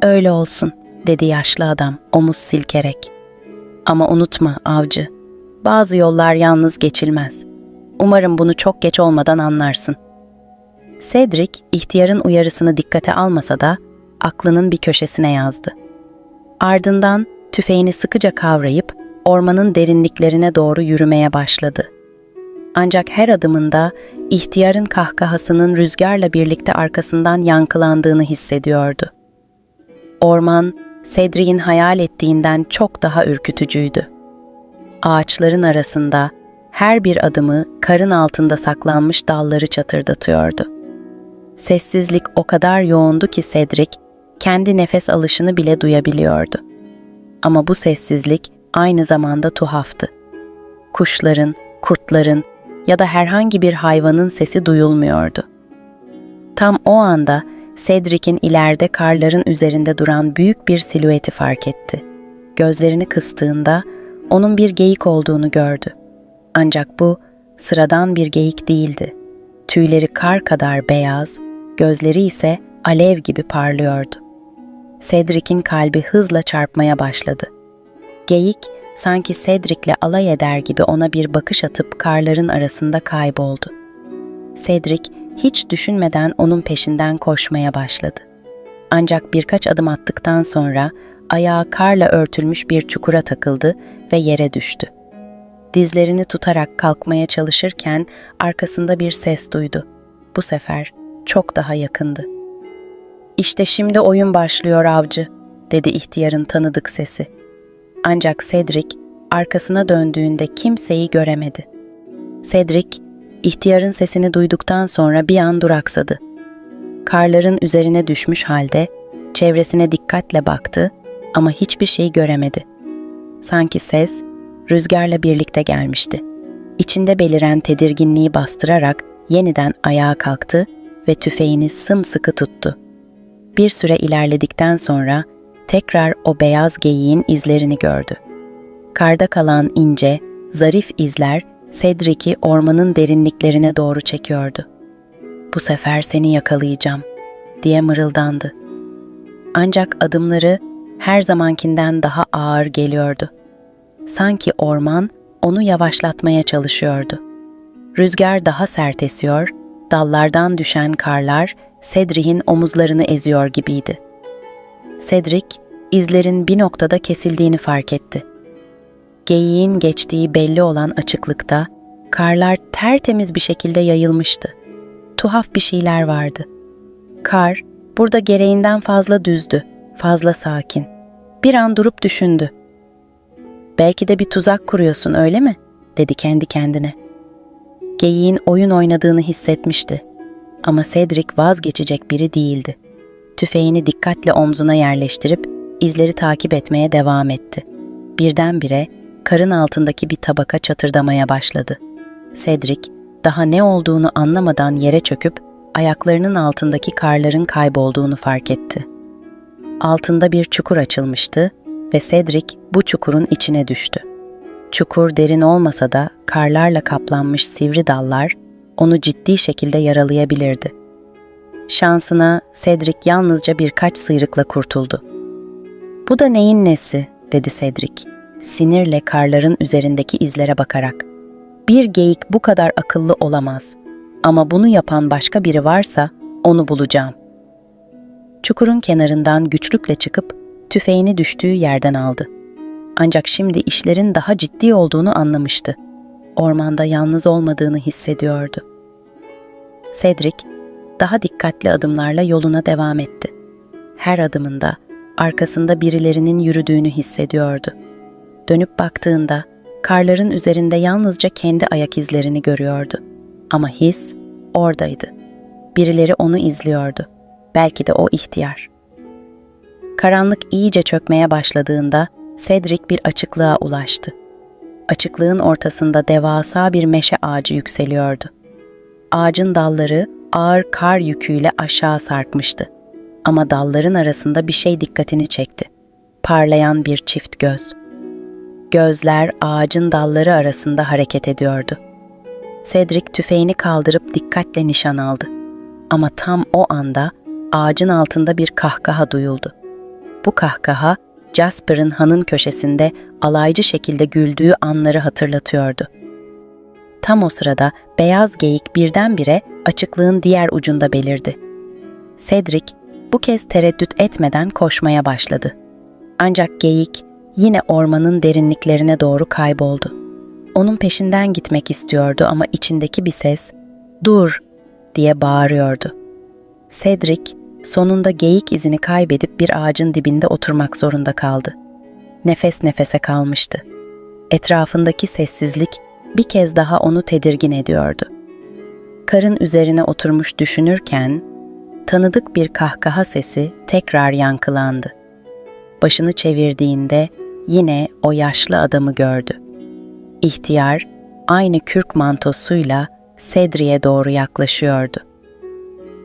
"Öyle olsun," dedi yaşlı adam omuz silkerek. "Ama unutma avcı, bazı yollar yalnız geçilmez. Umarım bunu çok geç olmadan anlarsın." Cedric, ihtiyarın uyarısını dikkate almasa da aklının bir köşesine yazdı. Ardından tüfeğini sıkıca kavrayıp ormanın derinliklerine doğru yürümeye başladı. Ancak her adımında ihtiyarın kahkahasının rüzgarla birlikte arkasından yankılandığını hissediyordu. Orman, Cedric'in hayal ettiğinden çok daha ürkütücüydü. Ağaçların arasında her bir adımı karın altında saklanmış dalları çatırdatıyordu. Sessizlik o kadar yoğundu ki Cedric, kendi nefes alışını bile duyabiliyordu. Ama bu sessizlik aynı zamanda tuhaftı. Kuşların, kurtların ya da herhangi bir hayvanın sesi duyulmuyordu. Tam o anda Cedric'in ileride karların üzerinde duran büyük bir silüeti fark etti. Gözlerini kıstığında onun bir geyik olduğunu gördü. Ancak bu sıradan bir geyik değildi. Tüyleri kar kadar beyaz, gözleri ise alev gibi parlıyordu. Cedric'in kalbi hızla çarpmaya başladı. Geyik sanki Cedric'le alay eder gibi ona bir bakış atıp karların arasında kayboldu. Cedric hiç düşünmeden onun peşinden koşmaya başladı. Ancak birkaç adım attıktan sonra ayağı karla örtülmüş bir çukura takıldı ve yere düştü. Dizlerini tutarak kalkmaya çalışırken arkasında bir ses duydu. Bu sefer çok daha yakındı. "İşte şimdi oyun başlıyor avcı," dedi ihtiyarın tanıdık sesi. Ancak Cedric arkasına döndüğünde kimseyi göremedi. Cedric, ihtiyarın sesini duyduktan sonra bir an duraksadı. Karların üzerine düşmüş halde çevresine dikkatle baktı ama hiçbir şey göremedi. Sanki ses rüzgarla birlikte gelmişti. İçinde beliren tedirginliği bastırarak yeniden ayağa kalktı ve tüfeğini sımsıkı tuttu. Bir süre ilerledikten sonra tekrar o beyaz geyiğin izlerini gördü. Karda kalan ince, zarif izler Cedric'i ormanın derinliklerine doğru çekiyordu. "Bu sefer seni yakalayacağım," diye mırıldandı. Ancak adımları her zamankinden daha ağır geliyordu. Sanki orman onu yavaşlatmaya çalışıyordu. Rüzgar daha sert esiyor, dallardan düşen karlar Cedric'in omuzlarını eziyor gibiydi. Cedric, izlerin bir noktada kesildiğini fark etti. Geyiğin geçtiği belli olan açıklıkta karlar tertemiz bir şekilde yayılmıştı. Tuhaf bir şeyler vardı. Kar burada gereğinden fazla düzdü, fazla sakin. Bir an durup düşündü. "Belki de bir tuzak kuruyorsun, öyle mi?" dedi kendi kendine. Geyiğin oyun oynadığını hissetmişti. Ama Cedric vazgeçecek biri değildi. Tüfeğini dikkatle omzuna yerleştirip izleri takip etmeye devam etti. Birdenbire karın altındaki bir tabaka çatırdamaya başladı. Cedric daha ne olduğunu anlamadan yere çöküp ayaklarının altındaki karların kaybolduğunu fark etti. Altında bir çukur açılmıştı ve Cedric bu çukurun içine düştü. Çukur derin olmasa da karlarla kaplanmış sivri dallar onu ciddi şekilde yaralayabilirdi. Şansına Cedric yalnızca birkaç sıyrıkla kurtuldu. "Bu da neyin nesi?" dedi Cedric, sinirle karların üzerindeki izlere bakarak. "Bir geyik bu kadar akıllı olamaz. Ama bunu yapan başka biri varsa onu bulacağım." Çukurun kenarından güçlükle çıkıp tüfeğini düştüğü yerden aldı. Ancak şimdi işlerin daha ciddi olduğunu anlamıştı. Ormanda yalnız olmadığını hissediyordu. Cedric daha dikkatli adımlarla yoluna devam etti. Her adımında arkasında birilerinin yürüdüğünü hissediyordu. Dönüp baktığında karların üzerinde yalnızca kendi ayak izlerini görüyordu. Ama his oradaydı. Birileri onu izliyordu. Belki de o ihtiyar. Karanlık iyice çökmeye başladığında Cedric bir açıklığa ulaştı. Açıklığın ortasında devasa bir meşe ağacı yükseliyordu. Ağacın dalları ağır kar yüküyle aşağı sarkmıştı. Ama dalların arasında bir şey dikkatini çekti. Parlayan bir çift göz. Gözler ağacın dalları arasında hareket ediyordu. Cedric tüfeğini kaldırıp dikkatle nişan aldı. Ama tam o anda ağacın altında bir kahkaha duyuldu. Bu kahkaha Jasper'ın hanın köşesinde alaycı şekilde güldüğü anları hatırlatıyordu. Tam o sırada beyaz geyik birdenbire açıklığın diğer ucunda belirdi. Cedric bu kez tereddüt etmeden koşmaya başladı. Ancak geyik yine ormanın derinliklerine doğru kayboldu. Onun peşinden gitmek istiyordu ama içindeki bir ses "Dur!" diye bağırıyordu. Cedric sonunda geyik izini kaybedip bir ağacın dibinde oturmak zorunda kaldı. Nefes nefese kalmıştı. Etrafındaki sessizlik bir kez daha onu tedirgin ediyordu. Karın üzerine oturmuş düşünürken tanıdık bir kahkaha sesi tekrar yankılandı. Başını çevirdiğinde yine o yaşlı adamı gördü. İhtiyar aynı kürk mantosuyla Cedric'e doğru yaklaşıyordu.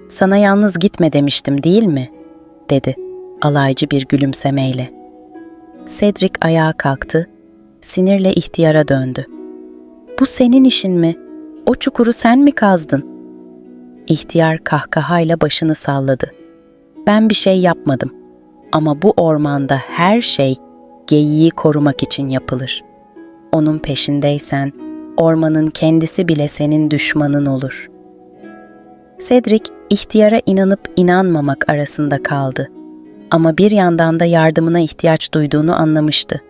"Sana yalnız gitme demiştim değil mi?" dedi alaycı bir gülümsemeyle. Cedric ayağa kalktı, sinirle ihtiyara döndü. "Bu senin işin mi? O çukuru sen mi kazdın?" İhtiyar kahkahayla başını salladı. "Ben bir şey yapmadım. Ama bu ormanda her şey geyiği korumak için yapılır. Onun peşindeysen ormanın kendisi bile senin düşmanın olur." Cedric ihtiyara inanıp inanmamak arasında kaldı. Ama bir yandan da yardımına ihtiyaç duyduğunu anlamıştı.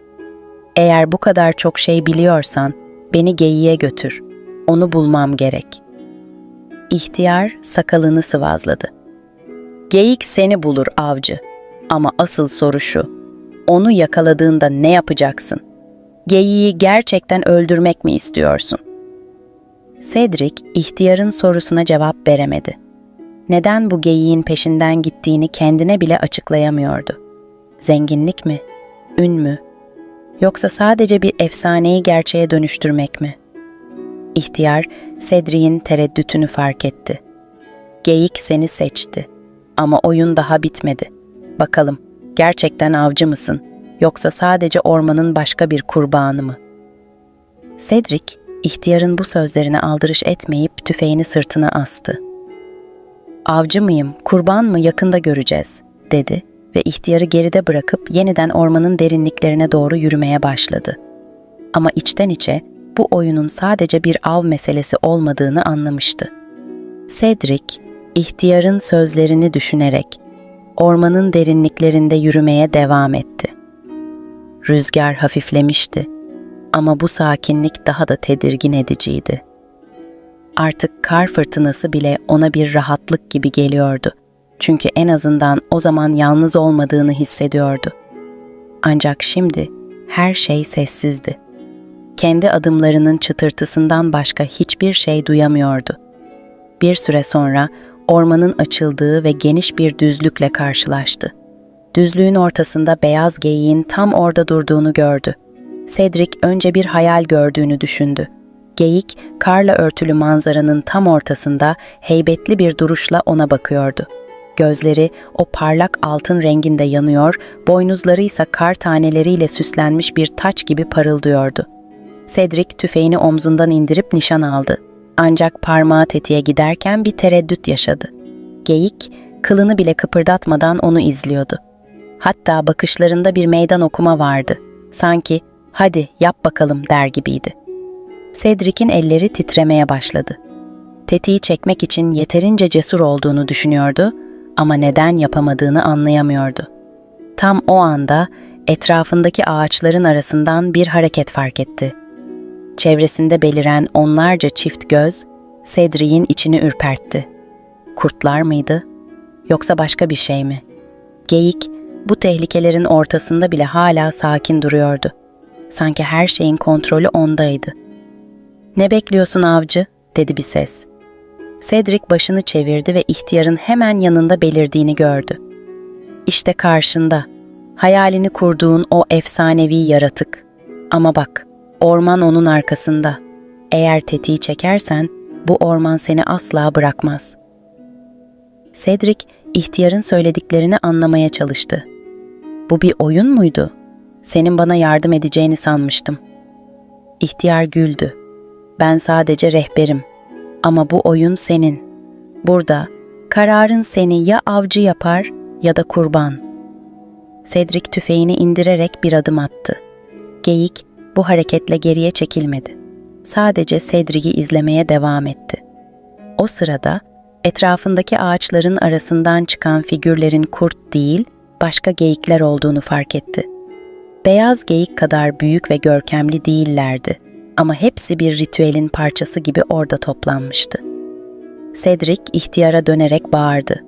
"Eğer bu kadar çok şey biliyorsan beni geyiğe götür. Onu bulmam gerek." İhtiyar sakalını sıvazladı. "Geyik seni bulur avcı. Ama asıl soru şu, onu yakaladığında ne yapacaksın? Geyiği gerçekten öldürmek mi istiyorsun?" Cedric, ihtiyarın sorusuna cevap veremedi. Neden bu geyiğin peşinden gittiğini kendine bile açıklayamıyordu. Zenginlik mi? Ün mü? Yoksa sadece bir efsaneyi gerçeğe dönüştürmek mi? İhtiyar, Cedric'in tereddütünü fark etti. "Geyik seni seçti. Ama oyun daha bitmedi. Bakalım, gerçekten avcı mısın? Yoksa sadece ormanın başka bir kurbanı mı?" Cedric, ihtiyarın bu sözlerine aldırış etmeyip tüfeğini sırtına astı. "Avcı mıyım, kurban mı yakında göreceğiz," dedi ve ihtiyarı geride bırakıp yeniden ormanın derinliklerine doğru yürümeye başladı. Ama içten içe bu oyunun sadece bir av meselesi olmadığını anlamıştı. Cedric, ihtiyarın sözlerini düşünerek ormanın derinliklerinde yürümeye devam etti. Rüzgar hafiflemişti ama bu sakinlik daha da tedirgin ediciydi. Artık kar fırtınası bile ona bir rahatlık gibi geliyordu. Çünkü en azından o zaman yalnız olmadığını hissediyordu. Ancak şimdi her şey sessizdi. Kendi adımlarının çıtırtısından başka hiçbir şey duyamıyordu. Bir süre sonra ormanın açıldığı ve geniş bir düzlükle karşılaştı. Düzlüğün ortasında beyaz geyiğin tam orada durduğunu gördü. Cedric önce bir hayal gördüğünü düşündü. Geyik, karla örtülü manzaranın tam ortasında heybetli bir duruşla ona bakıyordu. Gözleri o parlak altın renginde yanıyor, boynuzları ise kar taneleriyle süslenmiş bir taç gibi parıldıyordu. Cedric tüfeğini omzundan indirip nişan aldı. Ancak parmağı tetiğe giderken bir tereddüt yaşadı. Geyik, kılını bile kıpırdatmadan onu izliyordu. Hatta bakışlarında bir meydan okuma vardı. Sanki, "Hadi yap bakalım," der gibiydi. Cedric'in elleri titremeye başladı. Tetiği çekmek için yeterince cesur olduğunu düşünüyordu ama neden yapamadığını anlayamıyordu. Tam o anda etrafındaki ağaçların arasından bir hareket fark etti. Çevresinde beliren onlarca çift göz Cedric'in içini ürpertti. Kurtlar mıydı? Yoksa başka bir şey mi? Geyik bu tehlikelerin ortasında bile hala sakin duruyordu. Sanki her şeyin kontrolü ondaydı. "Ne bekliyorsun avcı?" dedi bir ses. Cedric başını çevirdi ve ihtiyarın hemen yanında belirdiğini gördü. İşte karşında, hayalini kurduğun o efsanevi yaratık. Ama bak, orman onun arkasında. Eğer tetiği çekersen, bu orman seni asla bırakmaz. Cedric, ihtiyarın söylediklerini anlamaya çalıştı. "Bu bir oyun muydu? Senin bana yardım edeceğini sanmıştım." İhtiyar güldü. "Ben sadece rehberim. Ama bu oyun senin. Burada, Kararın seni ya avcı yapar ya da kurban. Cedric tüfeğini indirerek bir adım attı. Geyik bu hareketle geriye çekilmedi. Sadece Cedric'i izlemeye devam etti. O sırada etrafındaki ağaçların arasından çıkan figürlerin kurt değil, başka geyikler olduğunu fark etti. Beyaz geyik kadar büyük ve görkemli değillerdi ama hepsi bir ritüelin parçası gibi orada toplanmıştı. Cedric ihtiyara dönerek bağırdı.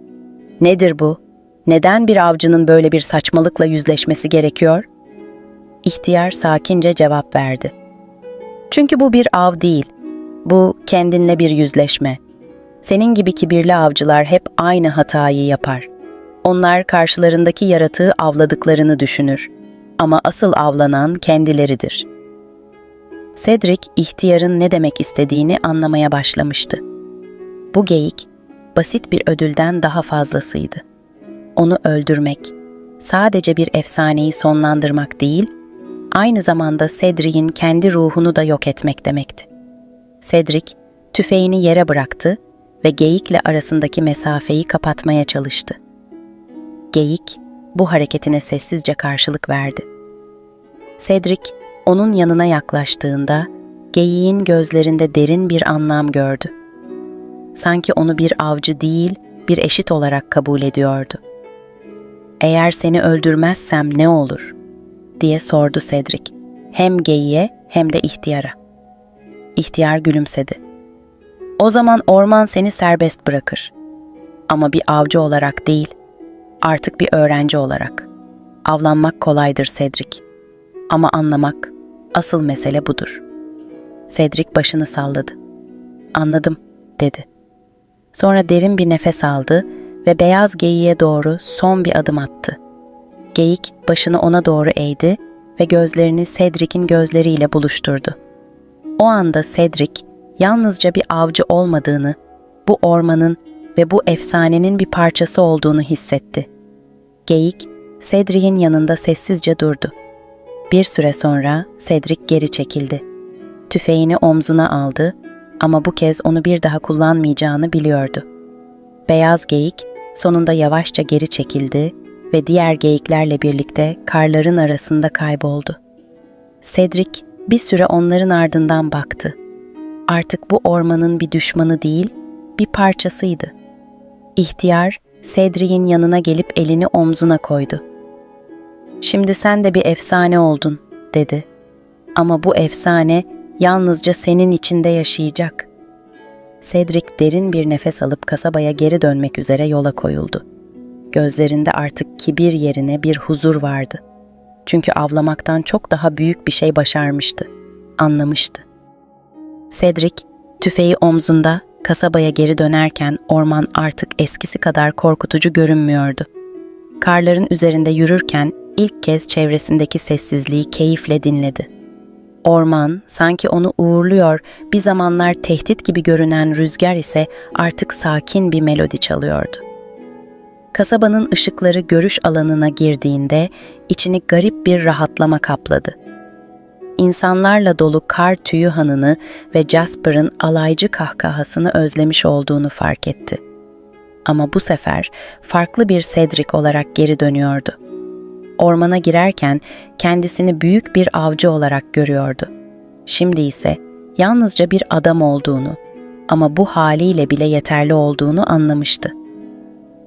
"Nedir bu? Neden bir avcının böyle bir saçmalıkla yüzleşmesi gerekiyor?" İhtiyar sakince cevap verdi. "Çünkü bu bir av değil. Bu kendinle bir yüzleşme. Senin gibi kibirli avcılar hep aynı hatayı yapar. Onlar karşılarındaki yaratığı avladıklarını düşünür. Ama asıl avlanan kendileridir." Cedric, ihtiyarın ne demek istediğini anlamaya başlamıştı. Bu geyik, basit bir ödülden daha fazlasıydı. Onu öldürmek, sadece bir efsaneyi sonlandırmak değil, aynı zamanda Cedric'in kendi ruhunu da yok etmek demekti. Cedric, tüfeğini yere bıraktı ve geyikle arasındaki mesafeyi kapatmaya çalıştı. Geyik, bu hareketine sessizce karşılık verdi. Cedric, onun yanına yaklaştığında, geyiğin gözlerinde derin bir anlam gördü. Sanki onu bir avcı değil, bir eşit olarak kabul ediyordu. "Eğer seni öldürmezsem ne olur?" diye sordu Cedric, hem geyiğe hem de ihtiyara. İhtiyar gülümsedi. "O zaman orman seni serbest bırakır. Ama bir avcı olarak değil, artık bir öğrenci olarak. Avlanmak kolaydır Cedric. Ama anlamak, asıl mesele budur." Cedric başını salladı. "Anladım," dedi. Sonra derin bir nefes aldı ve beyaz geyiğe doğru son bir adım attı. Geyik başını ona doğru eğdi ve gözlerini Cedric'in gözleriyle buluşturdu. O anda Cedric, yalnızca bir avcı olmadığını, bu ormanın ve bu efsanenin bir parçası olduğunu hissetti. Geyik, Cedric'in yanında sessizce durdu. Bir süre sonra Cedric geri çekildi. Tüfeğini omzuna aldı ama bu kez onu bir daha kullanmayacağını biliyordu. Beyaz geyik sonunda yavaşça geri çekildi ve diğer geyiklerle birlikte karların arasında kayboldu. Cedric bir süre onların ardından baktı. Artık bu ormanın bir düşmanı değil, bir parçasıydı. İhtiyar, Cedric'in yanına gelip elini omzuna koydu. "Şimdi sen de bir efsane oldun," dedi. "Ama bu efsane yalnızca senin içinde yaşayacak." Cedric derin bir nefes alıp kasabaya geri dönmek üzere yola koyuldu. Gözlerinde artık kibir yerine bir huzur vardı. Çünkü avlamaktan çok daha büyük bir şey başarmıştı, anlamıştı. Cedric, tüfeği omzunda kasabaya geri dönerken orman artık eskisi kadar korkutucu görünmüyordu. Karların üzerinde yürürken ilk kez çevresindeki sessizliği keyifle dinledi. Orman sanki onu uğurluyor, bir zamanlar tehdit gibi görünen rüzgar ise artık sakin bir melodi çalıyordu. Kasabanın ışıkları görüş alanına girdiğinde içini garip bir rahatlama kapladı. İnsanlarla dolu kar tüyü hanını ve Jasper'ın alaycı kahkahasını özlemiş olduğunu fark etti. Ama bu sefer farklı bir Cedric olarak geri dönüyordu. Ormana girerken kendisini büyük bir avcı olarak görüyordu. Şimdi ise yalnızca bir adam olduğunu ama bu haliyle bile yeterli olduğunu anlamıştı.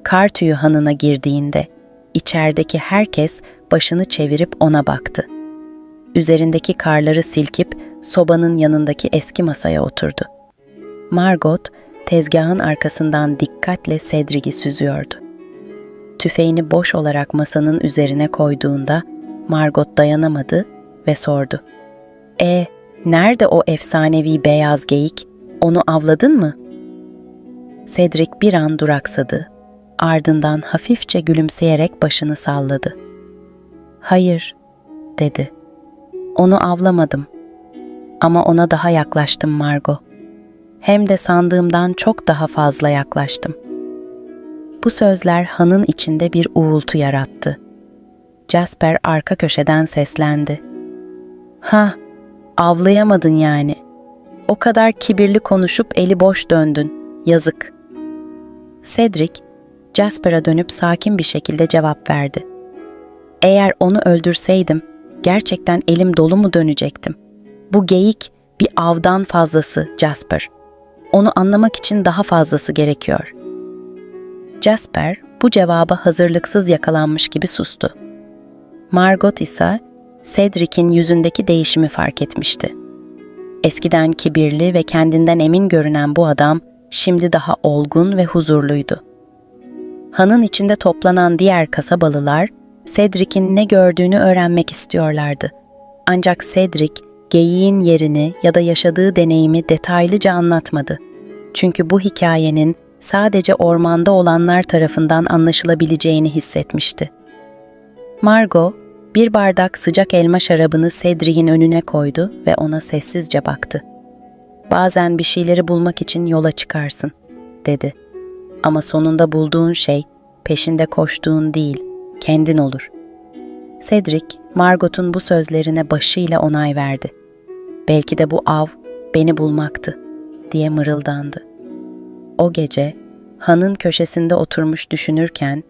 Kar tüyü hanına girdiğinde içerideki herkes başını çevirip ona baktı. Üzerindeki karları silkip sobanın yanındaki eski masaya oturdu. Margot tezgahın arkasından dikkatle Cedric'i süzüyordu. Tüfeğini boş olarak masanın üzerine koyduğunda Margot dayanamadı ve sordu. Nerede o efsanevi beyaz geyik? Onu avladın mı?" Cedric bir an duraksadı. Ardından hafifçe gülümseyerek başını salladı. "Hayır," dedi. "Onu avlamadım. Ama ona daha yaklaştım Margot. Hem de sandığımdan çok daha fazla yaklaştım." Bu sözler hanın içinde bir uğultu yarattı. Jasper arka köşeden seslendi. "Ha, avlayamadın yani. O kadar kibirli konuşup eli boş döndün. Yazık." Cedric, Jasper'a dönüp sakin bir şekilde cevap verdi. Eğer onu öldürseydim, gerçekten elim dolu mu dönecektim? Bu geyik bir avdan fazlası, Jasper. Onu anlamak için daha fazlası gerekiyor. Jasper bu cevaba hazırlıksız yakalanmış gibi sustu. Margot ise Cedric'in yüzündeki değişimi fark etmişti. Eskiden kibirli ve kendinden emin görünen bu adam şimdi daha olgun ve huzurluydu. Hanın içinde toplanan diğer kasabalılar Cedric'in ne gördüğünü öğrenmek istiyorlardı. Ancak Cedric, geyiğin yerini ya da yaşadığı deneyimi detaylıca anlatmadı. Çünkü bu hikayenin sadece ormanda olanlar tarafından anlaşılabileceğini hissetmişti. Margot, bir bardak sıcak elma şarabını Cedric'in önüne koydu ve ona sessizce baktı. "Bazen bir şeyleri bulmak için yola çıkarsın," dedi. "Ama sonunda bulduğun şey, peşinde koştuğun değil, kendin olur." Cedric, Margot'un bu sözlerine başıyla onay verdi. "Belki de bu av beni bulmaktı," diye mırıldandı. O gece, hanın köşesinde oturmuş düşünürken,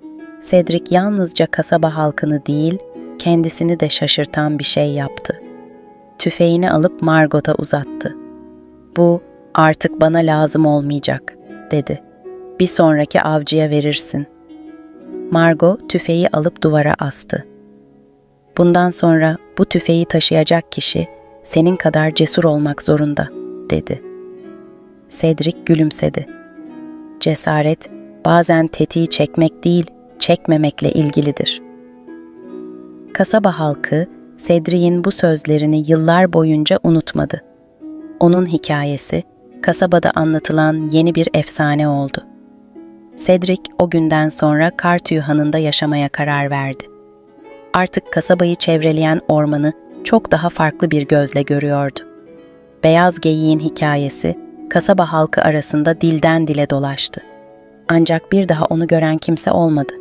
Cedric yalnızca kasaba halkını değil, kendisini de şaşırtan bir şey yaptı. Tüfeğini alıp Margot'a uzattı. "Bu artık bana lazım olmayacak," dedi. "Bir sonraki avcıya verirsin." Margot tüfeği alıp duvara astı. "Bundan sonra bu tüfeği taşıyacak kişi senin kadar cesur olmak zorunda," dedi. Cedric gülümsedi. "Cesaret bazen tetiği çekmek değil, çekmemekle ilgilidir." Kasaba halkı Cedric'in bu sözlerini yıllar boyunca unutmadı. Onun hikayesi kasabada anlatılan yeni bir efsane oldu. Cedric o günden sonra Kartüy Hanı'nda yaşamaya karar verdi. Artık kasabayı çevreleyen ormanı çok daha farklı bir gözle görüyordu. Beyaz geyiğin hikayesi kasaba halkı arasında dilden dile dolaştı. Ancak bir daha onu gören kimse olmadı.